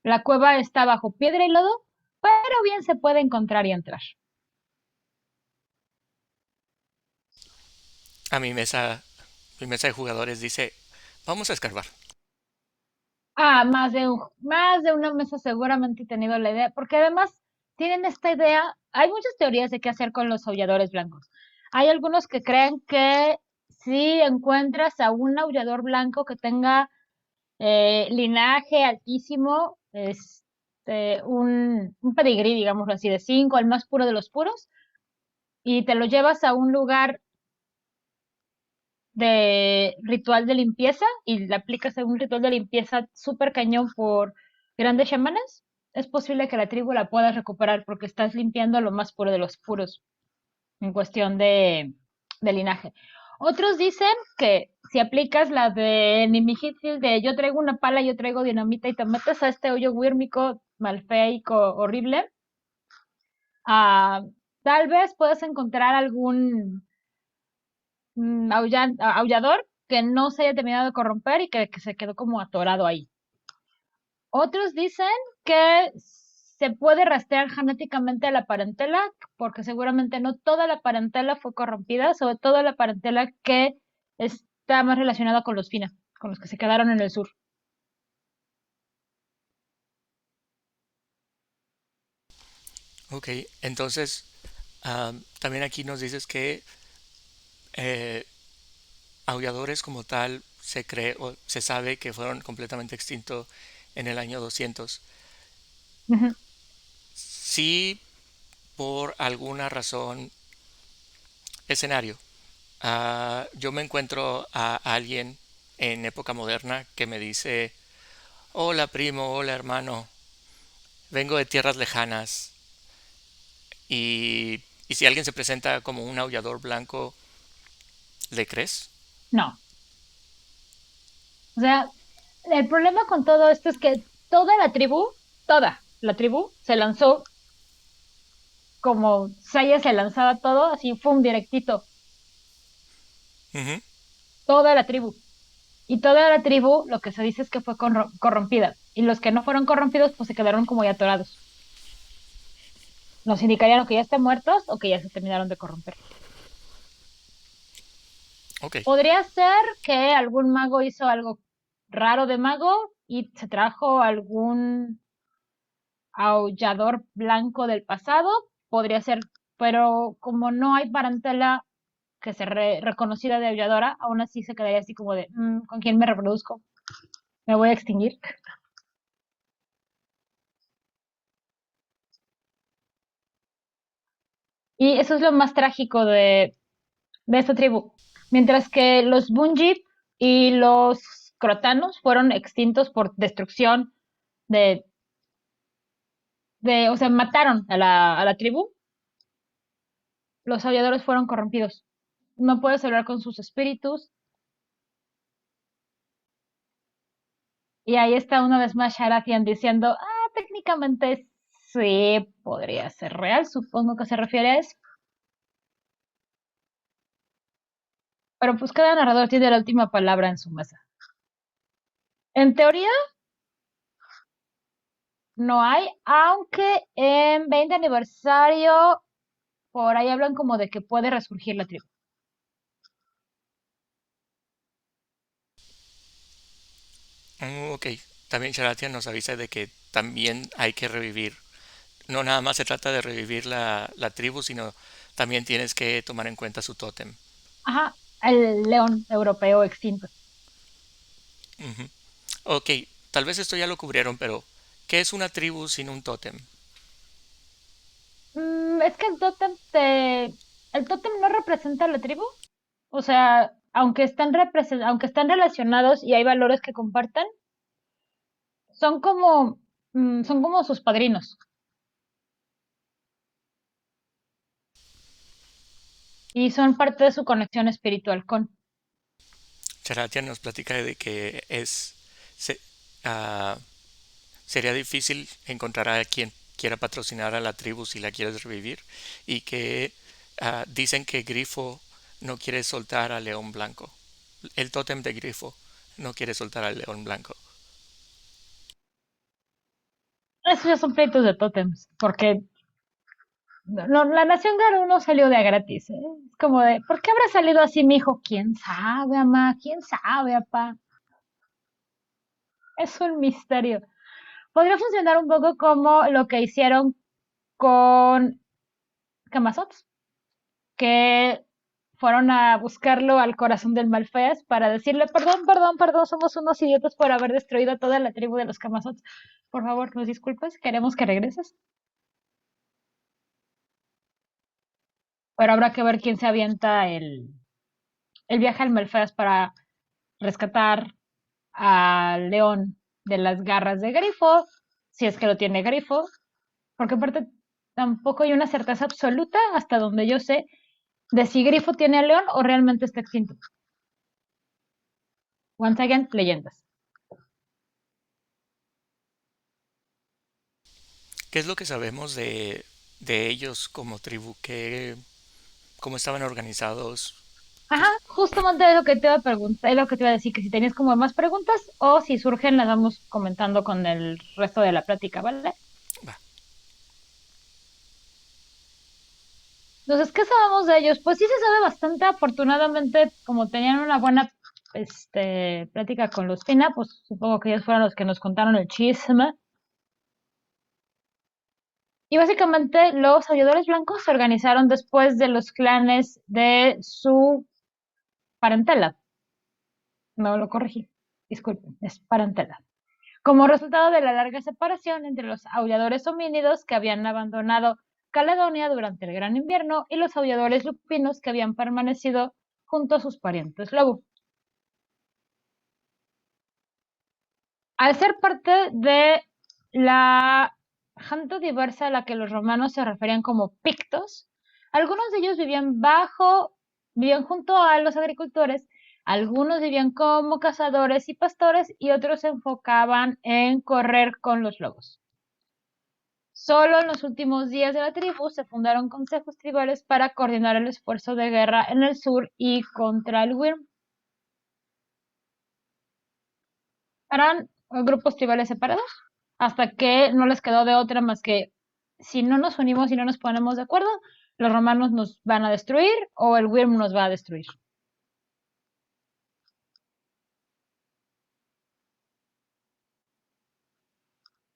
A: la cueva está bajo piedra y lodo, pero bien se puede encontrar y entrar.
B: A mi mesa de jugadores dice, vamos a escarbar.
A: Ah, más de una mesa seguramente he tenido la idea, porque además tienen esta idea, hay muchas teorías de qué hacer con los aulladores blancos. Hay algunos que creen que si encuentras a un aullador blanco que tenga linaje altísimo, un pedigrí, digámoslo así, de 5, el más puro de los puros, y te lo llevas a un lugar de ritual de limpieza y le aplicas a un ritual de limpieza súper cañón por grandes chamanes, es posible que la tribu la puedas recuperar porque estás limpiando lo más puro de los puros en cuestión de linaje. Otros dicen que si aplicas la de Nimihitsil de yo traigo una pala, yo traigo dinamita y te metes a este hoyo wírmico, malfeico, horrible, ah, tal vez puedas encontrar algún aullador que no se haya terminado de corromper y que se quedó como atorado ahí. Otros dicen que se puede rastrear genéticamente a la parentela, porque seguramente no toda la parentela fue corrompida, sobre todo la parentela que está más relacionada con los Fina, con los que se quedaron en el sur.
B: Ok, entonces también aquí nos dices que eh, aulladores como tal se cree o se sabe que fueron completamente extintos en el año 200.
A: Ujú.
B: Si por alguna razón, escenario, yo me encuentro a alguien en época moderna que me dice, hola primo, hola hermano, vengo de tierras lejanas, y si alguien se presenta como un aullador blanco, ¿le crees?
A: No. O sea, el problema con todo esto es que toda la tribu se lanzó como Saya se lanzaba todo, así, fue un directito.
B: Ujú.
A: Toda la tribu. Y toda la tribu, lo que se dice es que fue corrompida. Y los que no fueron corrompidos, pues se quedaron como ya atorados. Nos indicarían o que ya estén muertos o que ya se terminaron de corromper.
B: Ok,
A: Podría ser que algún mago hizo algo raro de mago y se trajo aullador blanco del pasado, podría ser, pero como no hay parentela que se reconocida de aulladora, aún así se quedaría así como de, ¿con quién me reproduzco? ¿Me voy a extinguir? Y eso es lo más trágico de esta tribu. Mientras que los Bunjib y los Crotanos fueron extintos por destrucción de, o sea, mataron a la tribu, los aulladores fueron corrompidos. No puedes hablar con sus espíritus. Y ahí está una vez más Sharathian diciendo, técnicamente sí, podría ser real, supongo que se refiere a eso. Pero pues cada narrador tiene la última palabra en su mesa. En teoría no hay, aunque en 20 aniversario por ahí hablan como de que puede resurgir la tribu.
B: Ok, también Sharatia nos avisa de que también hay que revivir. No nada más se trata de revivir la tribu, sino también tienes que tomar en cuenta su tótem.
A: Ajá, el león europeo extinto.
B: Ujú. Ok, tal vez esto ya lo cubrieron, pero ¿qué es una tribu sin un tótem?
A: Es que el tótem no representa a la tribu. O sea, aunque están relacionados y hay valores que compartan, son como, son como sus padrinos y son parte de su conexión espiritual con.
B: Sharatia nos platica de que se- ah, sería difícil encontrar a quien quiera patrocinar a la tribu si la quieres revivir y que dicen que Grifo no quiere soltar al león blanco. El tótem de Grifo no quiere soltar al león blanco.
A: Esos ya son pleitos de tótems, porque no, la Nación Garú no salió de a gratis, ¿eh? Es como de, ¿por qué habrá salido así mi hijo? ¿Quién sabe, mamá? ¿Quién sabe, papá? Es un misterio. Podría funcionar un poco como lo que hicieron con Camazots, que fueron a buscarlo al corazón del Malfeas para decirle, perdón, perdón, perdón, somos unos idiotas por haber destruido toda la tribu de los Camazots. Por favor, nos disculpas, queremos que regreses. Pero habrá que ver quién se avienta el viaje al Malfeas para rescatar al león de las garras de Grifo, si es que lo tiene Grifo, porque aparte tampoco hay una certeza absoluta, hasta donde yo sé, de si Grifo tiene al león o realmente está extinto. Once again, leyendas.
B: ¿Qué es lo que sabemos de ellos como tribu? ¿Cómo estaban organizados?
A: Ajá,
B: Pues,
A: justamente es lo que te iba a preguntar, es lo que te iba a decir, que si tenías como más preguntas o si surgen las vamos comentando con el resto de la plática, ¿vale?
B: va.
A: Entonces, ¿qué sabemos de ellos? Pues sí se sabe bastante, afortunadamente, como tenían una buena plática con los Fina, pues supongo que ellos fueron los que nos contaron el chisme. Y básicamente los aulladores blancos se organizaron después de los clanes de su parentela. No lo corregí, disculpen, es parentela. Como resultado de la larga separación entre los aulladores homínidos que habían abandonado Caledonia durante el Gran Invierno y los aulladores lupinos que habían permanecido junto a sus parientes lobo. Al ser parte de la gente diversa a la que los romanos se referían como pictos, algunos de ellos vivían junto a los agricultores, algunos vivían como cazadores y pastores y otros se enfocaban en correr con los lobos. Solo en los últimos días de la tribu se fundaron consejos tribales para coordinar el esfuerzo de guerra en el sur y contra el Wyrm. Eran grupos tribales separados hasta que no les quedó de otra más que si no nos unimos y no nos ponemos de acuerdo, los romanos nos van a destruir o el Wyrm nos va a destruir.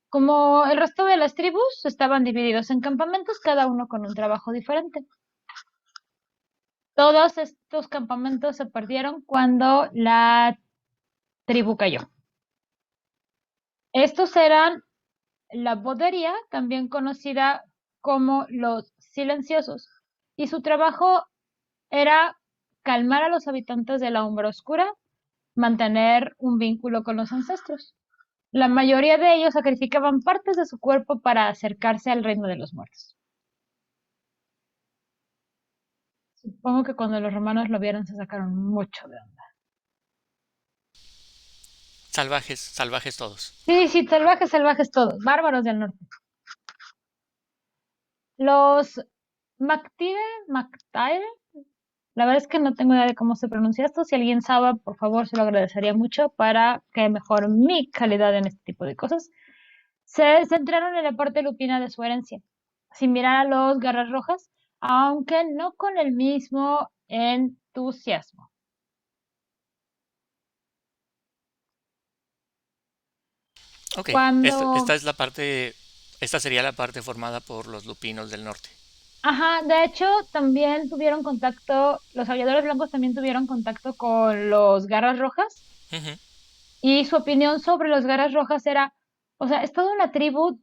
A: Como el resto de las tribus, estaban divididos en campamentos, cada uno con un trabajo diferente. Todos estos campamentos se perdieron cuando la tribu cayó. Estos eran la Bodería, también conocida como los Silenciosos, y su trabajo era calmar a los habitantes de la Umbra Oscura, mantener un vínculo con los ancestros. La mayoría de ellos sacrificaban partes de su cuerpo para acercarse al reino de los muertos. Supongo que cuando los romanos lo vieron se sacaron mucho de onda.
B: Salvajes, salvajes todos.
A: Sí, sí, salvajes, salvajes todos, bárbaros del norte. Los Mactire, la verdad es que no tengo idea de cómo se pronuncia esto. Si alguien sabe, por favor, se lo agradecería mucho para que mejore mi calidad en este tipo de cosas. Se centraron en la parte lupina de su herencia, sin mirar a los garras rojas, aunque no con el mismo entusiasmo.
B: Ok,
A: Cuando,
B: esta es la parte, esta sería la parte formada por los lupinos del norte.
A: ajá, de hecho, también tuvieron contacto, los aviadores blancos también tuvieron contacto con los garras rojas,
B: Ujú.
A: y su opinión sobre los garras rojas era, o sea, es toda una tribu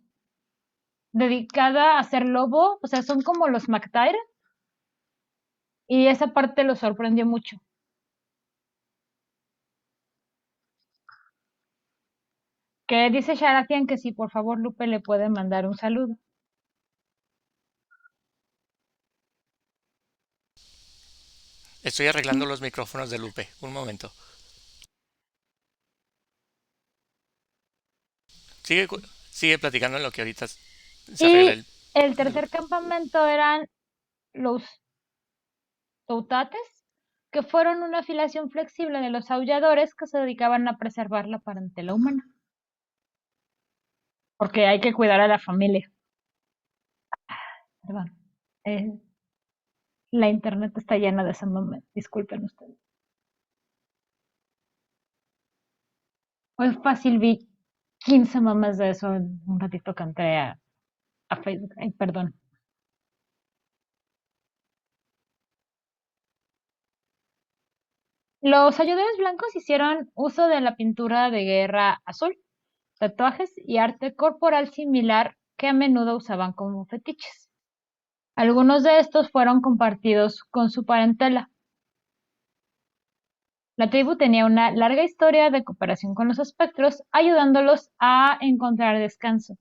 A: dedicada a ser lobo, o sea, son como los Mactair, y esa parte lo sorprendió mucho. Que dice Sharafian que si por favor Lupe le puede mandar un saludo.
B: Estoy arreglando los micrófonos de Lupe. Un momento. Sigue, sigue platicando en lo que ahorita se arregla
A: Y
B: el...
A: el
B: de
A: tercer
B: Lupe.
A: campamento eran los Toutates, que fueron una afiliación flexible de los aulladores que se dedicaban a preservar la parentela humana. Porque hay que cuidar a la familia. Perdón. Eh, la internet está llena de ese momento. Disculpen ustedes. Muy fácil vi 15 mamás de eso en un ratito que entré a Facebook. Ay, perdón. Los ayudantes blancos hicieron uso de la pintura de guerra azul, tatuajes y arte corporal similar que a menudo usaban como fetiches. Algunos de estos fueron compartidos con su parentela. La tribu tenía una larga historia de cooperación con los espectros, ayudándolos a encontrar descanso.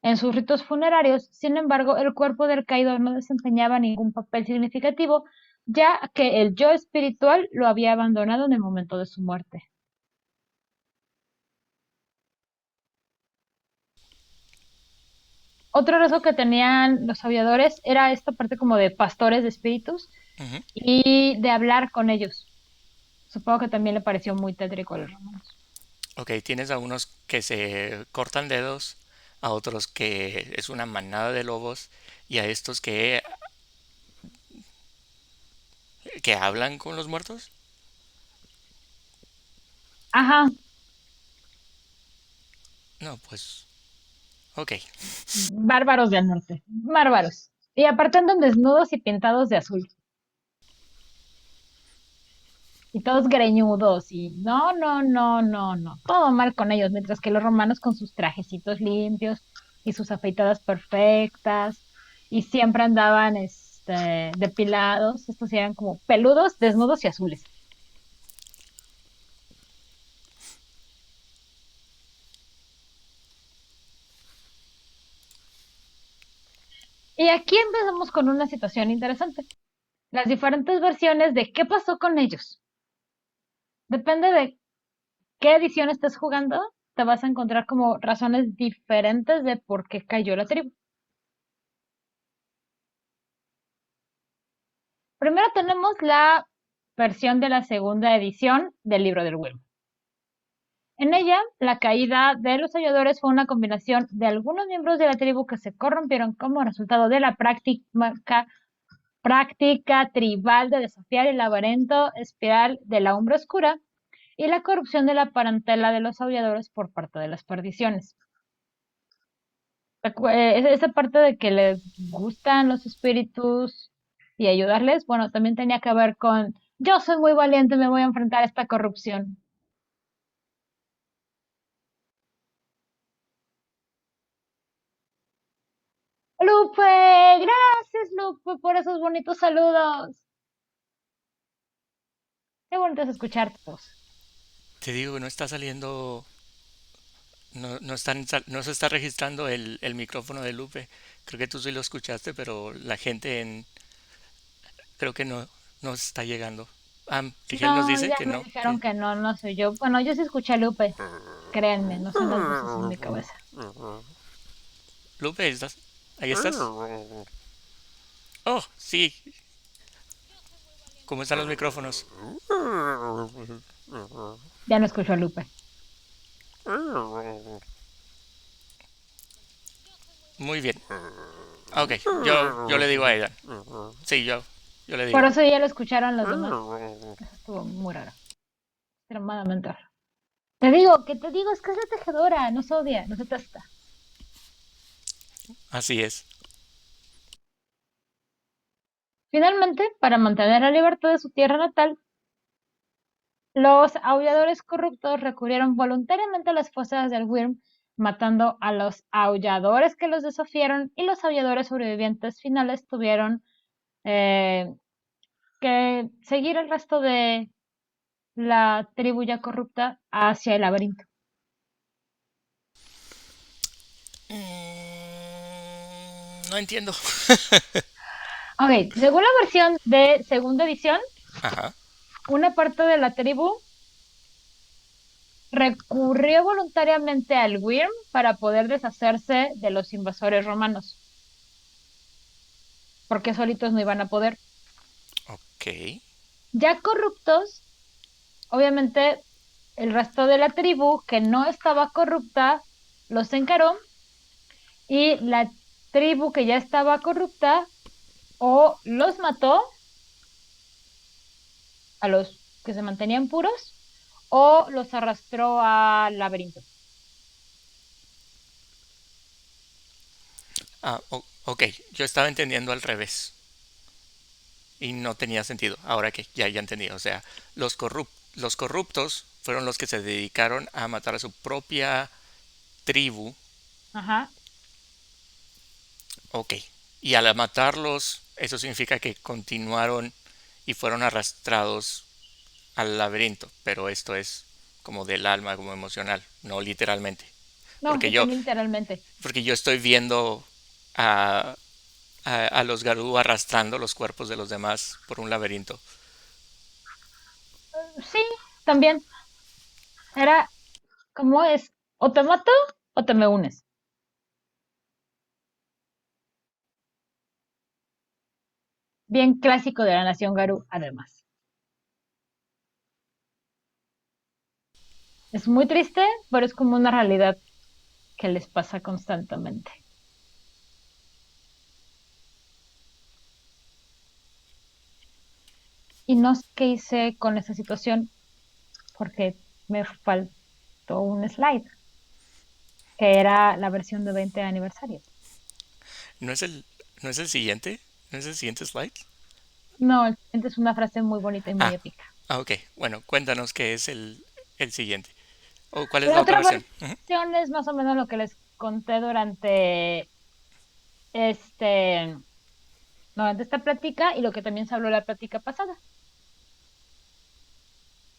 A: En sus ritos funerarios, sin embargo, el cuerpo del caído no desempeñaba ningún papel significativo, ya que el yo espiritual lo había abandonado en el momento de su muerte. Otro rezo que tenían los aviadores era esta parte como de pastores de espíritus
B: Ujú.
A: y de hablar con ellos. Supongo que también le pareció muy tétrico a los romanos.
B: Ok, tienes a unos que se cortan dedos, a otros que es una manada de lobos y a estos que hablan con los muertos.
A: Ajá,
B: No, pues, ok.
A: bárbaros del norte, bárbaros. Y aparte andan desnudos y pintados de azul. Y todos greñudos y no, no, no, no, no. Todo mal con ellos, mientras que los romanos con sus trajecitos limpios y sus afeitadas perfectas y siempre andaban depilados. Estos eran como peludos, desnudos y azules. Y aquí empezamos con una situación interesante. Las diferentes versiones de qué pasó con ellos. Depende de qué edición estés jugando, te vas a encontrar como razones diferentes de por qué cayó la tribu. Primero tenemos la versión de la segunda edición del libro del Wyrm. En ella, la caída de los halladores fue una combinación de algunos miembros de la tribu que se corrompieron como resultado de la práctica tribal de desafiar el laberinto espiral de la umbra oscura y la corrupción de la parentela de los aulladores por parte de las perdiciones. Esa parte de que les gustan los espíritus y ayudarles, bueno, también tenía que ver con, yo soy muy valiente, me voy a enfrentar a esta corrupción. Lupe, gracias Lupe por esos bonitos saludos. Qué bonito es escucharte vos.
B: Te digo que no está saliendo, no se está registrando el micrófono de Lupe. Creo que tú sí lo escuchaste, pero la gente creo que no está llegando. Ah, Rigel nos
A: No,
B: dice
A: ya
B: que
A: me
B: no,
A: dijeron que no, no soy yo. Bueno, yo sí escuché a Lupe, créanme, no son las voces en mi cabeza.
B: Lupe, ahí estás. Oh, sí, ¿cómo están los micrófonos?
A: Ya no escucho a Lupe.
B: Muy bien. Ok, yo le digo a ella. Sí, yo le
A: Por
B: digo.
A: eso ya lo escucharon los demás. Eso estuvo muy raro, extremadamente raro. Te digo, es que es la tejedora, nos odia, nos detesta.
B: Así es.
A: Finalmente, para mantener la libertad de su tierra natal, los aulladores corruptos recurrieron voluntariamente a las fuerzas del Wyrm, matando a los aulladores que los desafiaron y los aulladores sobrevivientes finales tuvieron eh, que seguir el resto de la tribu ya corrupta hacia el laberinto.
B: No entiendo.
A: Ok, según la versión de segunda edición,
B: Ajá.
A: una parte de la tribu recurrió voluntariamente al Wyrm para poder deshacerse de los invasores romanos, porque solitos no iban a poder.
B: Ok.
A: Ya corruptos, obviamente el resto de la tribu que no estaba corrupta los encaró y la tribu que ya estaba corrupta o los mató a los que se mantenían puros o los arrastró al laberinto.
B: Ok. Yo estaba entendiendo al revés. Y no tenía sentido. Ahora que ya entendí. O sea, los corruptos fueron los que se dedicaron a matar a su propia tribu.
A: Ajá.
B: Ok. Y al matarlos, eso significa que continuaron y fueron arrastrados al laberinto. Pero esto es como del alma, como emocional, no literalmente.
A: No,
B: Porque
A: sí,
B: yo,
A: también literalmente.
B: porque yo estoy viendo a, a los Garú arrastrando los cuerpos de los demás por un laberinto.
A: Sí, también. Era como es, o te mato o te me unes. Bien clásico de la nación Garú, además. Es muy triste, pero es como una realidad que les pasa constantemente. Y no sé qué hice con esa situación porque me faltó un slide, que era la versión de 20 aniversario.
B: ¿No es no es el siguiente? ¿No es el siguiente slide?
A: No, el siguiente es una frase muy bonita y muy
B: Ah,
A: épica.
B: ok. Bueno, cuéntanos qué es el siguiente. ¿O cuál es la
A: La
B: otra
A: otra
B: versión? Ujú.
A: versión es más o menos lo que les conté este, durante esta plática y lo que también se habló en la plática pasada.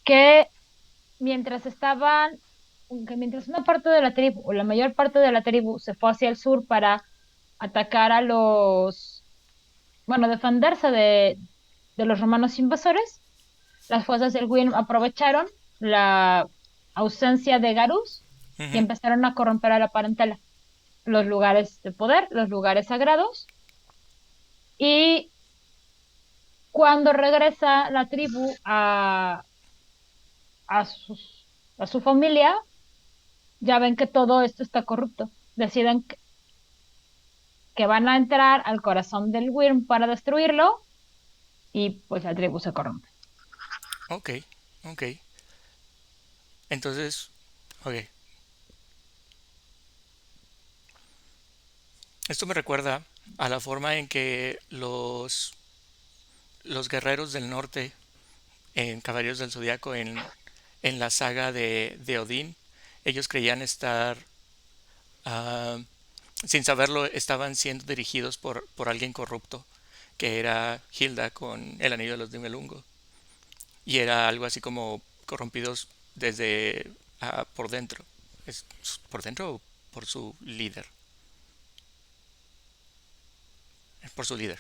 A: Que mientras estaban, que mientras una parte de la tribu, o la mayor parte de la tribu, se fue hacia el sur para atacar a bueno, defenderse de los romanos invasores, las fuerzas del Wyrm aprovecharon la ausencia de Garús y
B: Ujú.
A: empezaron a corromper a la parentela, los lugares de poder, los lugares sagrados, y cuando regresa la tribu a, a su familia, ya ven que todo esto está corrupto. Deciden que van a entrar al corazón del Wyrm para destruirlo y pues la tribu se corrompe.
B: Ok, ok. Entonces, ok. Esto me recuerda a la forma en que los guerreros del norte en Caballeros del Zodiaco, en la saga de Odín, ellos creían estar, ah, sin saberlo, estaban siendo dirigidos por alguien corrupto, que era Hilda con el anillo de los Nibelungo. Y era algo así como corrompidos desde por dentro. ¿Es por dentro o por su líder? Es por su líder.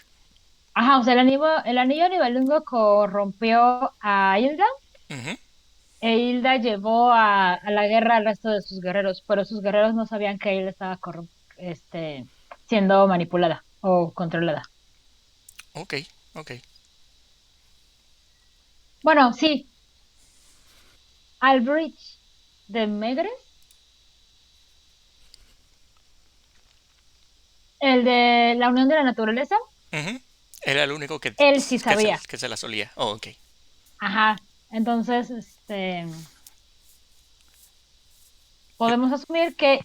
A: Ajá, o sea, el anillo Nibelungo corrompió a Hilda
B: Ujú.
A: e Hilda llevó a la guerra al resto de sus guerreros, pero sus guerreros no sabían que Hilda estaba siendo manipulada o controlada.
B: Ok, ok.
A: Bueno, sí, Albrecht de Megres, el de la Unión de la Naturaleza,
B: Ujú. Era el único
A: él sí sabía.
B: que se la solía. Oh, ok.
A: Ajá, entonces,
B: Yo-
A: podemos asumir que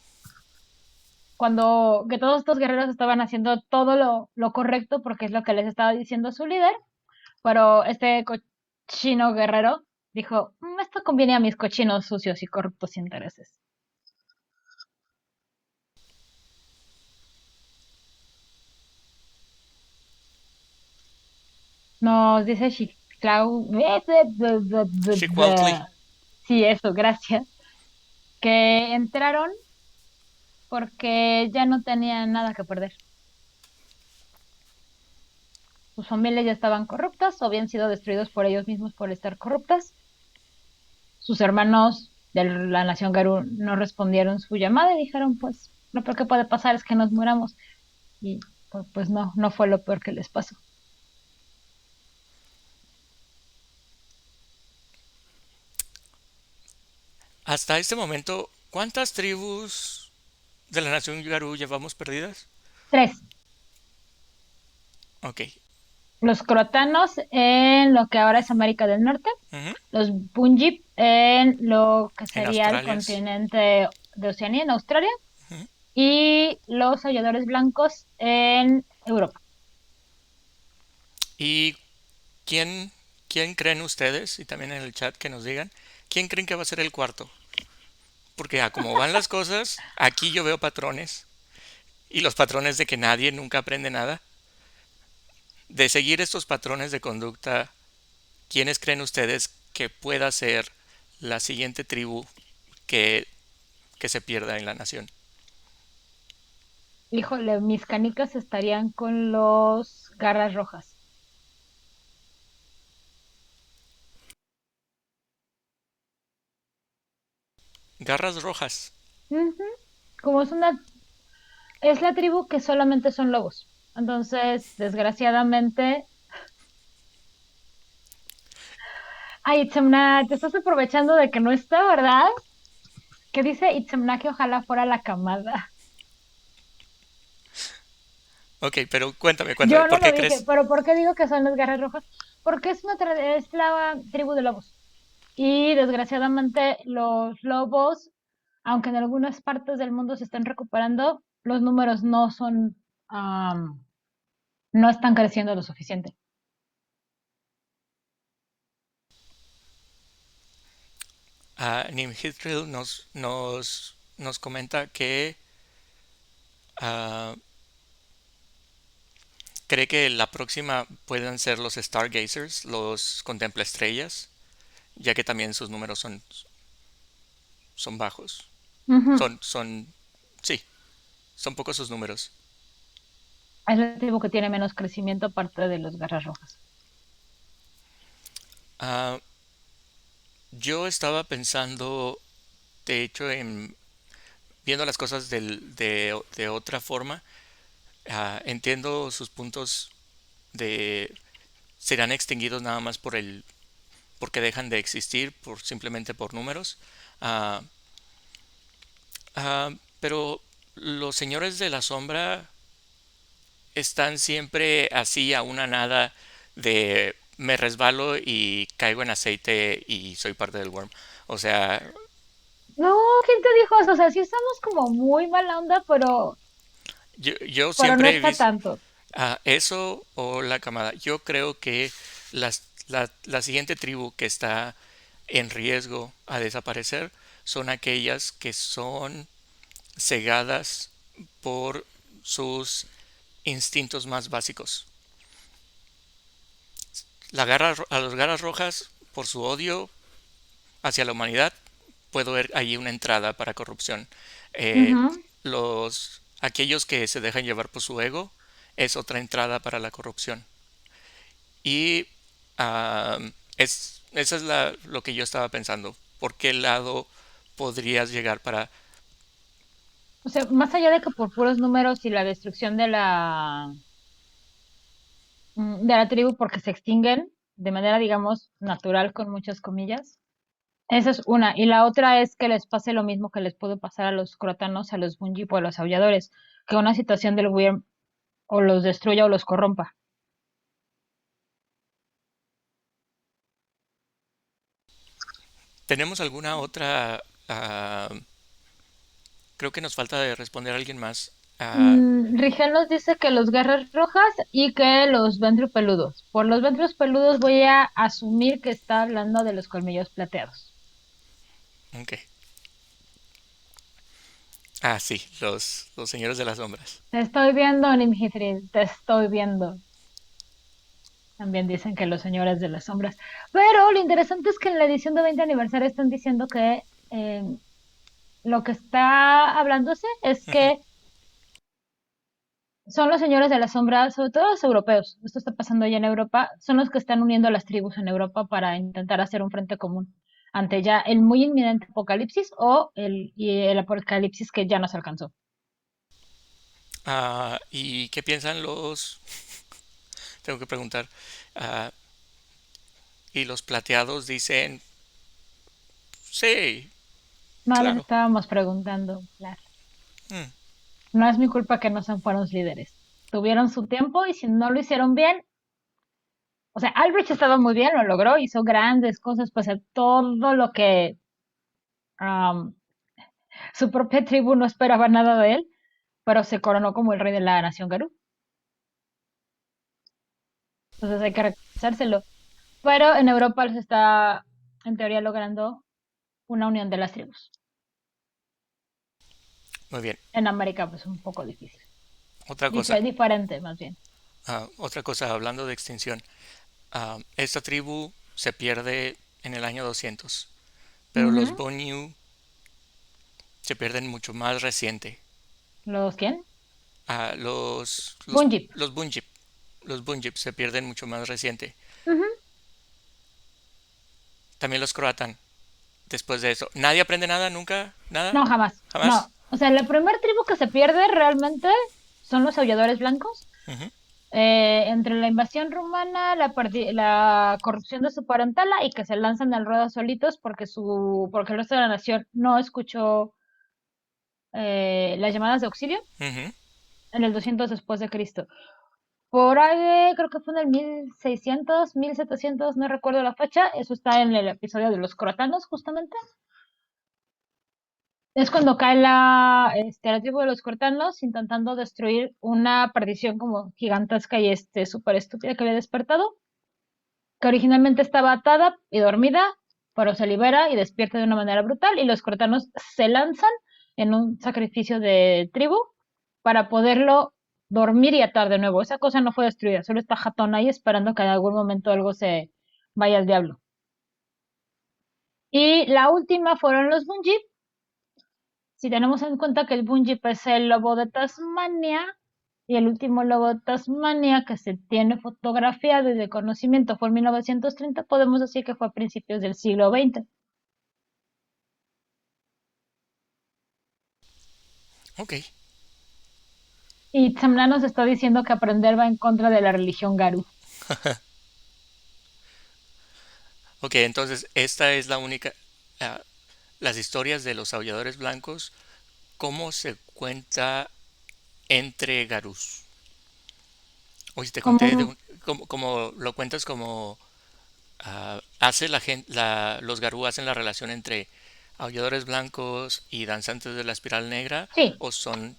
A: que todos estos guerreros estaban haciendo todo lo correcto porque es lo que les estaba diciendo su líder, pero este cochino guerrero dijo, Esto conviene a mis cochinos sucios y corruptos intereses". Nos dice Chiclau,
B: Chicuautli.
A: sí, eso, gracias, que entraron porque ya no tenían nada que perder. Sus familias ya estaban corruptas o habían sido destruidos por ellos mismos por estar corruptas. Sus hermanos de la nación Garú no respondieron su llamada y dijeron, pues, lo peor que puede pasar es que nos muramos. Y pues no, no fue lo peor que les pasó.
B: Hasta este momento, ¿cuántas tribus de la nación Garú llevamos perdidas?
A: Tres,
B: Ok.
A: los croatanos en lo que ahora es América del Norte,
B: Ujú.
A: los Punjib en lo que
B: En
A: sería el
B: Australia.
A: continente de Oceanía, en Australia,
B: Ujú.
A: y los aulladores blancos en Europa.
B: ¿Y quién, quién creen ustedes? Y también en el chat que nos digan. ¿Quién creen que va a ser el cuarto? Porque como van las cosas, aquí yo veo patrones. Y los patrones de que nadie nunca aprende nada. De seguir estos patrones de conducta, ¿quiénes creen ustedes que pueda ser la siguiente tribu que, que se pierda en la nación?
A: Híjole, mis canicas estarían con los garras rojas.
B: Garras rojas.
A: Ujú. Como es la tribu que solamente son lobos. Entonces, desgraciadamente, ay, Itzamna, te estás aprovechando de que no está, ¿verdad? Que dice Itzamna que ojalá fuera la camada.
B: Ok, pero cuéntame, cuéntame,
A: Yo no
B: ¿por
A: lo
B: qué
A: dije,
B: crees?
A: pero ¿por qué digo que son las garras rojas? Porque es la tribu de lobos. Y desgraciadamente los lobos, aunque en algunas partes del mundo se están recuperando, los números am, no están creciendo lo suficiente.
B: Nim Hitchell nos comenta que ah, cree que la próxima pueden ser los Stargazers, los contempla estrellas, ya que también sus números son bajos.
A: Ujú.
B: Son, sí, son pocos sus números.
A: Es la tribu que tiene menos crecimiento aparte de los garras rojas.
B: Ah, yo estaba pensando, de hecho, en viendo las cosas de otra forma. Entiendo sus puntos de serán extinguidos nada más porque dejan de existir simplemente por números. Ah, pero los señores de la sombra están siempre así a una nada de me resbalo y caigo en aceite y soy parte del worm. O sea,
A: No, ¿quién te dijo eso? O sea, sí estamos como muy mala onda, pero
B: yo
A: pero no
B: siempre he
A: está
B: visto
A: tanto.
B: eso o la camada. Yo creo que la siguiente tribu que está en riesgo a desaparecer son aquellas que son cegadas por sus instintos más básicos. A los garras rojas, por su odio hacia la humanidad, puedo ver ahí una entrada para corrupción. Eh,
A: Ujú.
B: aquellos que se dejan llevar por su ego es otra entrada para la corrupción. Y ah, eso es lo que yo estaba pensando. ¿Por qué lado podrías llegar para...
A: O sea, más allá de que por puros números y la destrucción de la tribu porque se extinguen de manera, digamos, natural, con muchas comillas. Esa es una. Y la otra es que les pase lo mismo que les puede pasar a los crotanos, a los Bunjip o a los aulladores, que una situación del Wyrm o los destruya o los corrompa.
B: ¿Tenemos alguna otra... creo que nos falta de responder a alguien más.
A: Rigel nos dice que los guerreros rojas y que los ventros peludos. Por los ventros peludos voy a asumir que está hablando de los colmillos plateados.
B: Ok. Sí, los señores de las sombras.
A: Te estoy viendo, Nimhithrin, te estoy viendo. También dicen que los señores de las sombras. Pero lo interesante es que en la edición de 20 aniversario están diciendo que eh, lo que está hablándose es que son los señores de las sombras, sobre todo los europeos. Esto está pasando ya en Europa. Son los que están uniendo a las tribus en Europa para intentar hacer un frente común ante ya el muy inminente apocalipsis y el apocalipsis que ya nos alcanzó.
B: ¿Y qué piensan los... Tengo que preguntar. ah, y los plateados dicen, sí,
A: No les
B: claro.
A: estábamos preguntando, claro.
B: Mm,
A: No es mi culpa que no sean buenos líderes. Tuvieron su tiempo y si no lo hicieron bien, o sea, Albrecht estaba muy bien, lo logró, hizo grandes cosas, pues a todo lo que am, su propia tribu no esperaba nada de él, pero se coronó como el rey de la nación Garú. Entonces hay que reconocérselo. Pero en Europa se está, en teoría, logrando una unión de las tribus.
B: muy bien.
A: En América, pues un poco difícil.
B: Otra cosa.
A: Diferente, más bien.
B: Otra cosa, hablando de extinción. Esta tribu se pierde en el año 200, pero los
A: Ujú.
B: Bonyu se pierden mucho más reciente.
A: ¿Los quién?
B: Ah,
A: Bunjip.
B: los Bunjip se pierden mucho más reciente.
A: Ujú.
B: También los Croatan. Después de eso, ¿nadie aprende nada nunca? ¿Nada?
A: No, jamás.
B: ¿Jamás?
A: No. O sea, la primera tribu que se pierde realmente son los aulladores blancos.
B: Ujú,
A: Entre la invasión rumana, la corrupción de su parentela y que se lanzan al ruedo solitos porque el resto de la nación no escuchó las llamadas de auxilio
B: ujú.
A: en el 200 después de Cristo. Por ahí, creo que fue en el 1600, 1700, no recuerdo la fecha, eso está en el episodio de los croatanos, justamente. Es cuando cae la tribu de los croatanos intentando destruir una perdición como gigantesca y súper estúpida que había despertado, que originalmente estaba atada y dormida, pero se libera y despierta de una manera brutal y los croatanos se lanzan en un sacrificio de tribu para poderlo dormir y atar de nuevo. Esa cosa no fue destruida, solo está Jatón ahí esperando que en algún momento algo se vaya al diablo. Y la última fueron los Bunjip. Si tenemos en cuenta que el Bunjip es el lobo de Tasmania, y el último lobo de Tasmania que se tiene fotografiado y de conocimiento fue en 1930, podemos decir que fue a principios del siglo XX.
B: Ok.
A: Y Tsamna nos está diciendo que aprender va en contra de la religión Garu.
B: Ok, entonces esta es la única... ah, las historias de los aulladores blancos, ¿cómo se cuenta entre Garús? Oye, te
A: Como
B: conté de
A: un-
B: un... Como lo cuentas como... hace la gente... los Garú hacen la relación entre aulladores blancos y danzantes de la espiral negra,
A: sí,
B: o son...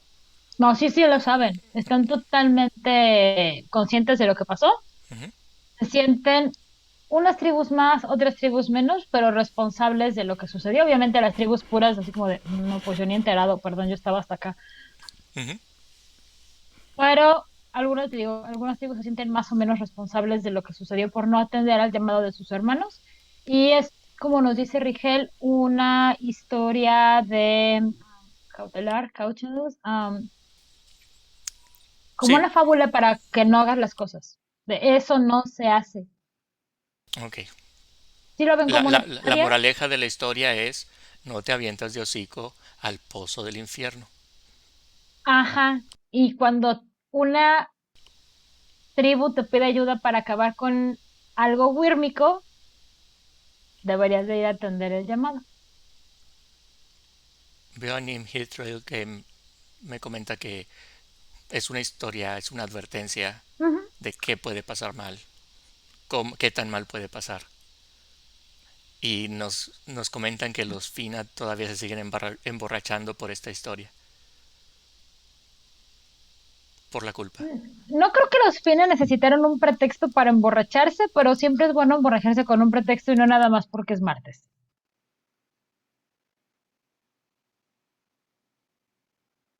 A: No, sí, sí lo saben. Están totalmente conscientes de lo que pasó.
B: Ujú,
A: Se sienten unas tribus más, otras tribus menos, pero responsables de lo que sucedió. Obviamente las tribus puras, así como de, no, pues yo ni enterado, perdón, yo estaba hasta acá.
B: ujú.
A: Pero algunos, te digo, algunas tribus se sienten más o menos responsables de lo que sucedió por no atender al llamado de sus hermanos. Y es, como nos dice Rigel, una historia de cautelar, cautelous, como
B: Sí,
A: una fábula para que no hagas las cosas. De eso no se hace.
B: ok.
A: Si lo ven
B: La,
A: como una
B: la, la
A: historia,
B: moraleja de la historia es no te avientas de hocico al pozo del infierno.
A: ajá. Y cuando una tribu te pide ayuda para acabar con algo wírmico, deberías de ir a atender el llamado.
B: Veo a Nim Heathrail que me comenta que es una historia, es una advertencia
A: Ujú.
B: de qué puede pasar mal, qué tan mal puede pasar. Y nos comentan que los Fina todavía se siguen emborrachando por esta historia, por la culpa.
A: No creo que los fines necesitaron un pretexto para emborracharse, pero siempre es bueno emborracharse con un pretexto y no nada más porque es martes.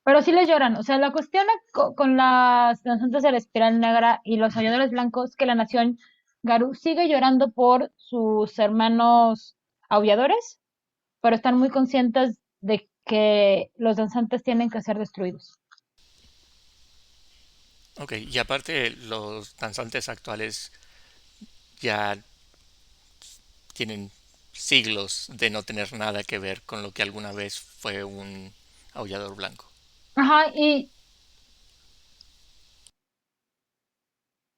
A: Pero sí les lloran. O sea, la cuestión con las danzantes de la espiral negra y los aulladores blancos, que la nación Garú sigue llorando por sus hermanos aulladores, pero están muy conscientes de que los danzantes tienen que ser destruidos.
B: Ok, y aparte los danzantes actuales ya tienen siglos de no tener nada que ver con lo que alguna vez fue un aullador blanco.
A: Ajá, y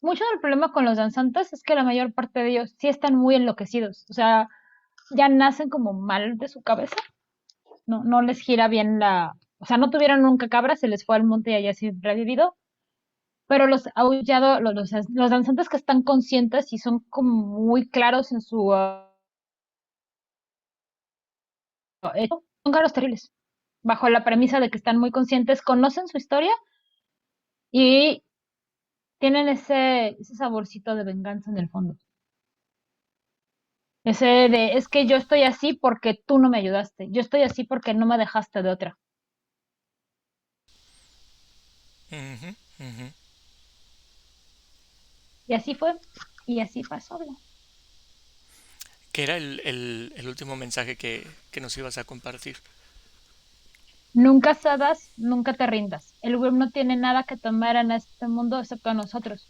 A: mucho del problema con los danzantes es que la mayor parte de ellos sí están muy enloquecidos. O sea, ya nacen como mal de su cabeza. No, no les gira bien la. O sea, no tuvieron nunca cabra, se les fue al monte y allá sí revivido. Pero los aullados, los danzantes que están conscientes y son como muy claros en su hecho, son caros terribles. Bajo la premisa de que están muy conscientes, conocen su historia y tienen ese saborcito de venganza en el fondo. Ese de, es que yo estoy así porque tú no me ayudaste. Yo estoy así porque no me dejaste de otra.
B: Ujú, ujú.
A: Y así fue. Y así pasó.
B: ¿Qué era el último mensaje que nos ibas a compartir?
A: Nunca cedas, nunca te rindas. El Wyrm no tiene nada que temer en este mundo excepto a nosotros,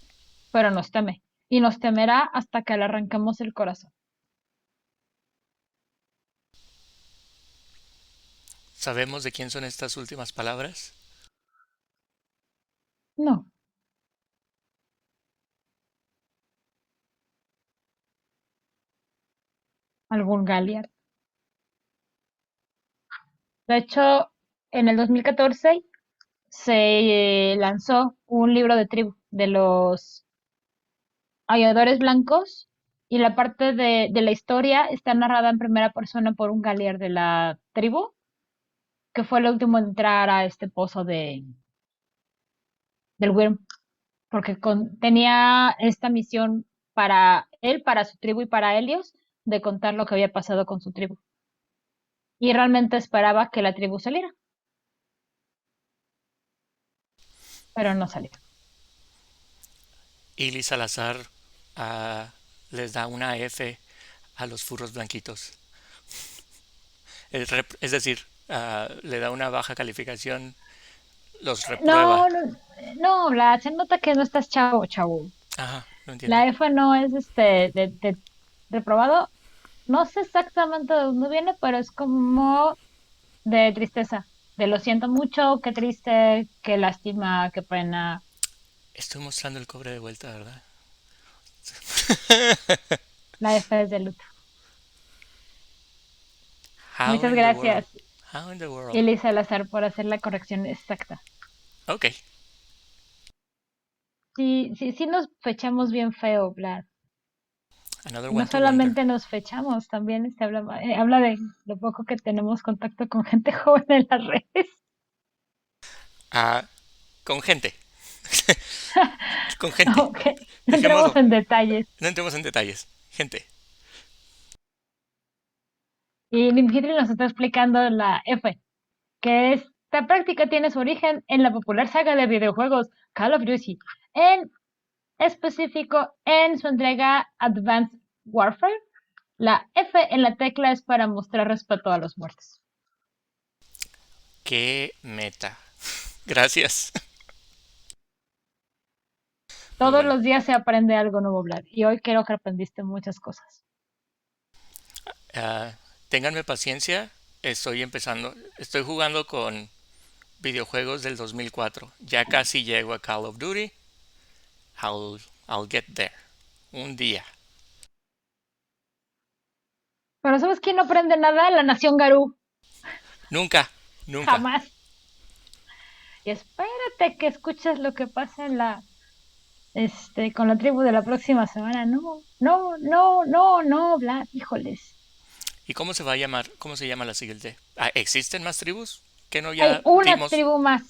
A: pero nos teme. Y nos temerá hasta que le arranquemos el corazón.
B: ¿Sabemos de quién son estas últimas palabras?
A: No, algún Galliard. De hecho, en el 2014 se lanzó un libro de tribu de los aulladores blancos y la parte de la historia está narrada en primera persona por un Galliard de la tribu, que fue el último en entrar a este pozo del Wyrm, porque tenía esta misión para él, para su tribu y para Helios, de contar lo que había pasado con su tribu. Y realmente esperaba que la tribu saliera, pero no salió.
B: Ili Salazar ah, les da una F a los furros blanquitos. Es decir, le da una baja calificación, los reprueba.
A: No, no, no, se nota que no estás chavo, chavo.
B: Ajá, no entiendo.
A: La F no es de reprobado. No sé exactamente de dónde viene, pero es como de tristeza. De lo siento mucho, qué triste, qué lástima, qué pena.
B: Estoy mostrando el cobre de vuelta, ¿verdad?
A: La F es de luto.
B: How
A: Muchas
B: in the world?
A: gracias,
B: How in the world?
A: Elisa Salazar, por hacer la corrección exacta.
B: Ok,
A: Sí, sí, sí nos fechamos bien feo, Vlad.
B: another
A: Y no
B: one to wonder.
A: solamente nos fechamos, también habla de lo poco que tenemos contacto con gente joven en las redes.
B: Ah, con gente, con gente.
A: Ok, no entremos
B: Dejémoslo,
A: en detalles.
B: no entremos en detalles. Gente.
A: Y Dimitri nos está explicando la F, que esta práctica tiene su origen en la popular saga de videojuegos Call of Duty, en específico en su entrega Advanced Warfare. La F en la tecla es para mostrar respeto a los muertos.
B: Qué meta. Gracias. Muy
A: Todos
B: buena.
A: los días se aprende algo nuevo, Vlad, y hoy creo que aprendiste muchas cosas.
B: Ah, ténganme paciencia. Estoy empezando. Estoy jugando con videojuegos del 2004. Ya casi llego a Call of Duty. I'll get there. Un día.
A: Pero ¿sabes quién no aprende nada? La Nación Garú.
B: Nunca, nunca.
A: Jamás. Y espérate que escuches lo que pasa en con la tribu de la próxima semana. No, no, no, no, no, Vlad, híjoles.
B: ¿Y cómo se va a llamar? ¿Cómo se llama la siguiente? Ah, ¿existen más tribus? Que no
A: Hay
B: ya
A: una
B: dimos.
A: tribu más,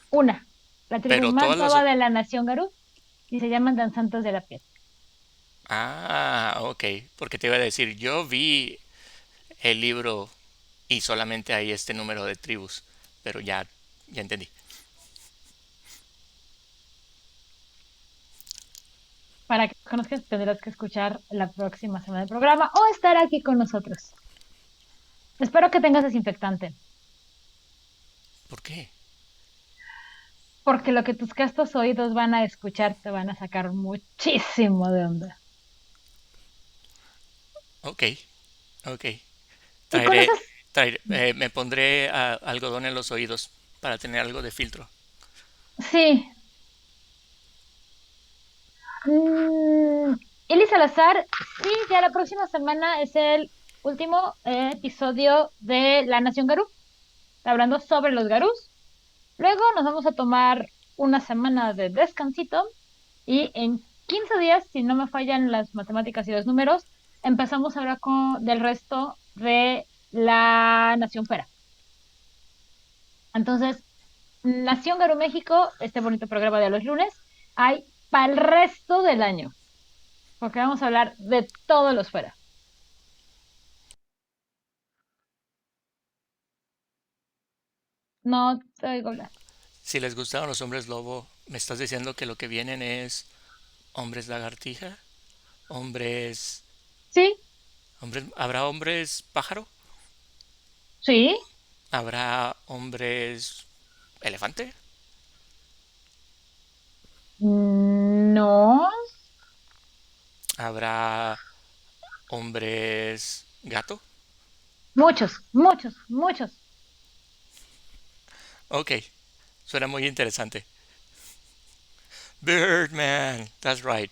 A: una. La tribu
B: Pero
A: más
B: todas
A: nueva
B: las.
A: de la Nación Garú y se llaman Danzantes de la Piel.
B: Ah, ok. Porque te iba a decir, yo vi el libro y solamente hay este número de tribus. Pero ya entendí.
A: Para que conozcas tendrás que escuchar la próxima semana del programa o estar aquí con nosotros. Espero que tengas desinfectante,
B: ¿Por qué?
A: porque lo que tus castos oídos van a escuchar te van a sacar muchísimo de onda.
B: Ok, ok.
A: Y con
B: Traeré,
A: esas,
B: me pondré algodón en los oídos para tener algo de filtro.
A: sí. Mm, Eli Salazar, sí, ya la próxima semana es el último episodio de La Nación Garú, hablando sobre los Garús. Luego nos vamos a tomar una semana de descansito y en 15 días, si no me fallan las matemáticas y los números, empezamos a hablar del resto de la Nación Fera. Entonces, Nación Garú México, este bonito programa de los lunes, hay para el resto del año, porque vamos a hablar de todos los fuera. No te oigo hablar.
B: Si les gustaron los hombres lobo, ¿me estás diciendo que lo que vienen es hombres lagartija? ¿Hombres...
A: Sí,
B: ¿Habrá hombres pájaro?
A: sí,
B: ¿Habrá hombres elefante?
A: no,
B: ¿Habrá hombres gato?
A: muchos, muchos, muchos.
B: Ok, suena muy interesante. Birdman, that's right.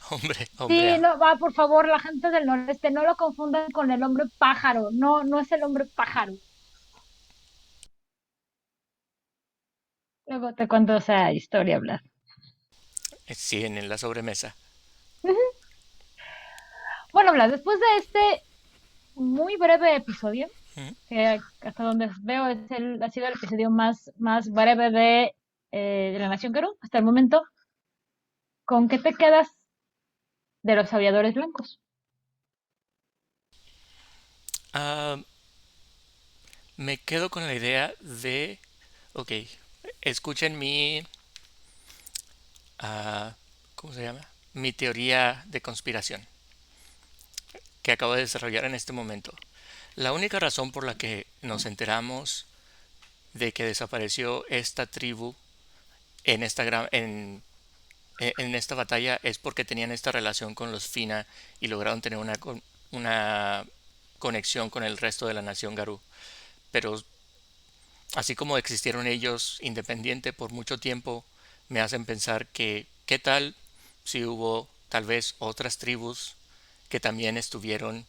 B: Hombre
A: Sí,
B: A.
A: no, va, por favor, la gente del noreste, no lo confundan con el hombre pájaro. No, no es el hombre pájaro. Luego te cuento esa historia, Blas.
B: Sí, en la sobremesa.
A: Ujú. Bueno, Blas, después de este muy breve episodio,
B: ¿Mm?
A: que hasta donde veo ha sido el episodio más breve de La Nación Perú hasta el momento, ¿con qué te quedas de los aviadores blancos?
B: Ah, me quedo con la idea de... Ok, escuchen ¿cómo se llama? Mi teoría de conspiración que acabo de desarrollar en este momento. La única razón por la que nos enteramos de que desapareció esta tribu en en esta batalla es porque tenían esta relación con los Fina y lograron tener una conexión con el resto de la nación Garú. Pero así como existieron ellos independiente por mucho tiempo, me hacen pensar que qué tal si hubo tal vez otras tribus que también estuvieron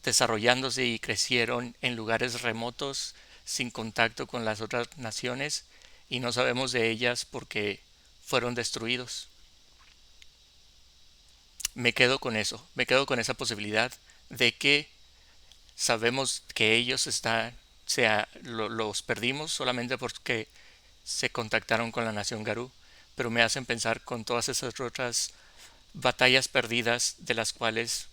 B: desarrollándose y crecieron en lugares remotos sin contacto con las otras naciones y no sabemos de ellas porque fueron destruidos. Me quedo con eso, me quedo con esa posibilidad de que sabemos que ellos están, los perdimos solamente porque se contactaron con la Nación Garú, pero me hacen pensar con todas esas otras batallas perdidas de las cuales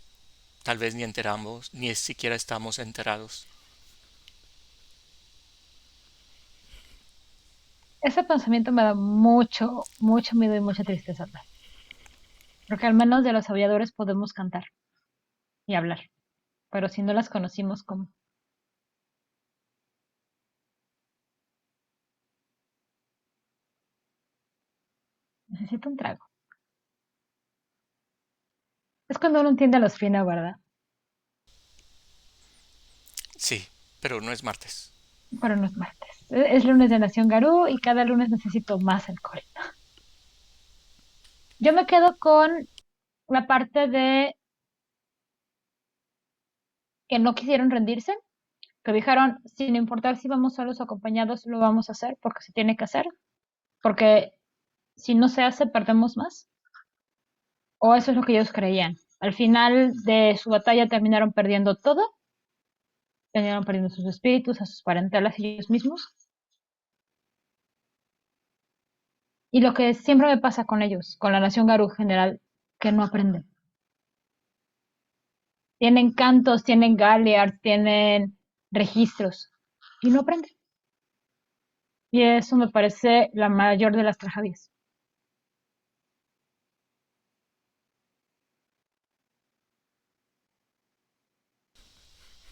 B: tal vez ni enteramos, ni siquiera estamos enterados.
A: Ese pensamiento me da mucho, mucho miedo y mucha tristeza, Blas, porque al menos de los aviadores podemos cantar y hablar, pero si no las conocimos, ¿cómo? Necesito un trago. Es cuando uno entiende a los fines, ¿verdad?
B: Sí, pero no es martes.
A: Pero no es martes. Es lunes de Nación Garú y cada lunes necesito más alcohol. Yo me quedo con la parte de que no quisieron rendirse, que dijeron, sin importar si vamos solos o acompañados, lo vamos a hacer porque se tiene que hacer, porque si no se hace, perdemos más. O eso es lo que ellos creían. Al final de su batalla terminaron perdiendo todo, terminaron perdiendo sus espíritus, a sus parentelas y ellos mismos. Y lo que siempre me pasa con ellos, con la nación Garú en general, que no aprenden. Tienen cantos, tienen Galliards, tienen registros y no aprenden. Y eso me parece la mayor de las tragedias.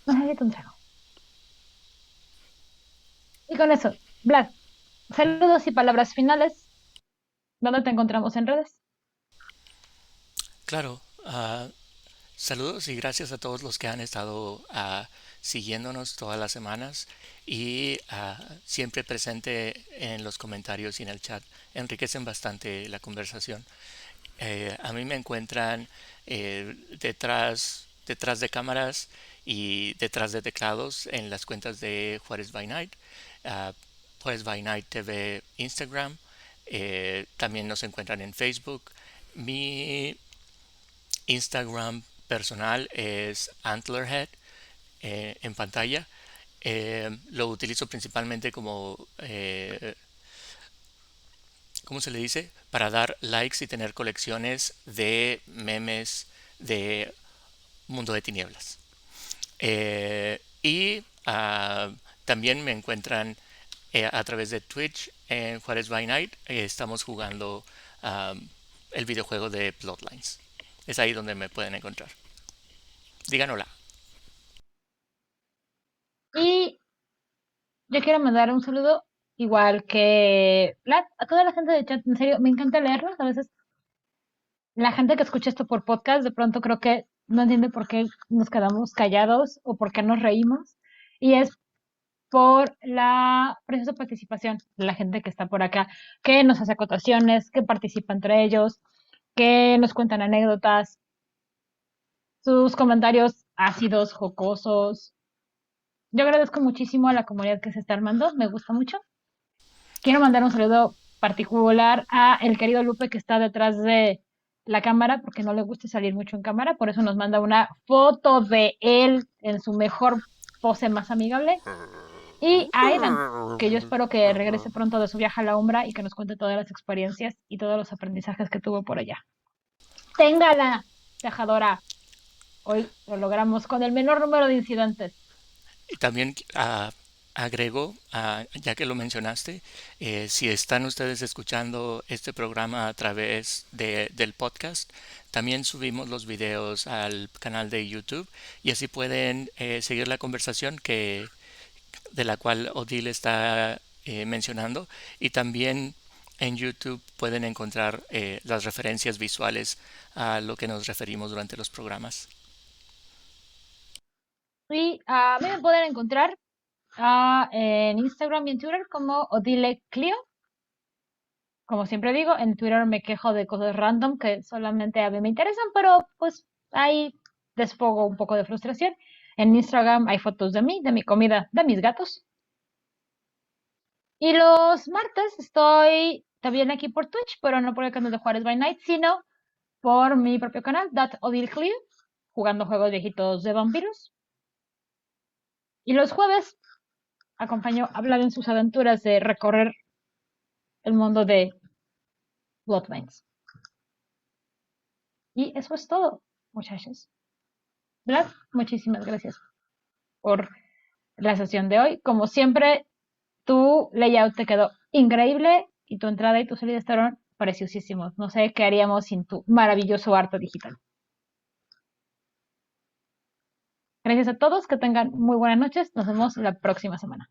A: No necesito un consejo. Y con eso, Vlad, saludos y palabras finales. ¿Dónde te encontramos en redes?
B: Claro, saludos y gracias a todos los que han estado siguiéndonos todas las semanas y siempre presente en los comentarios y en el chat. Enriquecen bastante la conversación. A mí me encuentran detrás de cámaras y detrás de teclados en las cuentas de Juárez by Night, ah, Juárez by Night TV Instagram. También nos encuentran en Facebook. Mi Instagram personal es Antlerhead en pantalla. Lo utilizo principalmente como, ¿cómo se le dice? Para dar likes y tener colecciones de memes de Mundo de Tinieblas. Y también me encuentran a través de Twitch en Juárez by Night. Estamos jugando um, el videojuego de Bloodlines. Es ahí donde me pueden encontrar. Digan hola.
A: Y yo quiero mandar un saludo, igual que Vlad, a toda la gente de chat. En serio, me encanta leerlos. A veces la gente que escucha esto por podcast, de pronto creo que no entiende por qué nos quedamos callados o por qué nos reímos. Y es por la preciosa participación de la gente que está por acá, que nos hace acotaciones, que participa entre ellos, que nos cuentan anécdotas, sus comentarios ácidos, jocosos. Yo agradezco muchísimo a la comunidad que se está armando, me gusta mucho. Quiero mandar un saludo particular a el querido Lupe que está detrás de la cámara, porque no le gusta salir mucho en cámara, por eso nos manda una foto de él en su mejor pose más amigable. Y a Aidan, que yo espero que regrese pronto de su viaje a la Umbra y que nos cuente todas las experiencias y todos los aprendizajes que tuvo por allá. ¡Téngala, viajadora! Hoy lo logramos con el menor número de incidentes.
B: Y también agrego, ya que lo mencionaste, si están ustedes escuchando este programa a través del podcast, también subimos los videos al canal de YouTube y así pueden seguir la conversación de la cual Odile está mencionando y también en YouTube pueden encontrar las referencias visuales a lo que nos referimos durante los programas.
A: Y a mí me pueden encontrar en Instagram y en Twitter como Odile Clio. Como siempre digo, en Twitter me quejo de cosas random que solamente a mí me interesan, pero pues ahí desfogo un poco de frustración. En Instagram hay fotos de mí, de mi comida, de mis gatos. Y los martes estoy también aquí por Twitch, pero no por el canal de Juárez by Night, sino por mi propio canal, That Odile Clio, jugando juegos viejitos de vampiros. Y los jueves acompaño a Vlad en sus aventuras de recorrer el mundo de Bloodlines. Y eso es todo, muchachos. Vlad, muchísimas gracias por la sesión de hoy. Como siempre, tu layout te quedó increíble y tu entrada y tu salida estaban preciosísimos. No sé qué haríamos sin tu maravilloso arte digital. Gracias a todos, que tengan muy buenas noches. Nos vemos la próxima semana.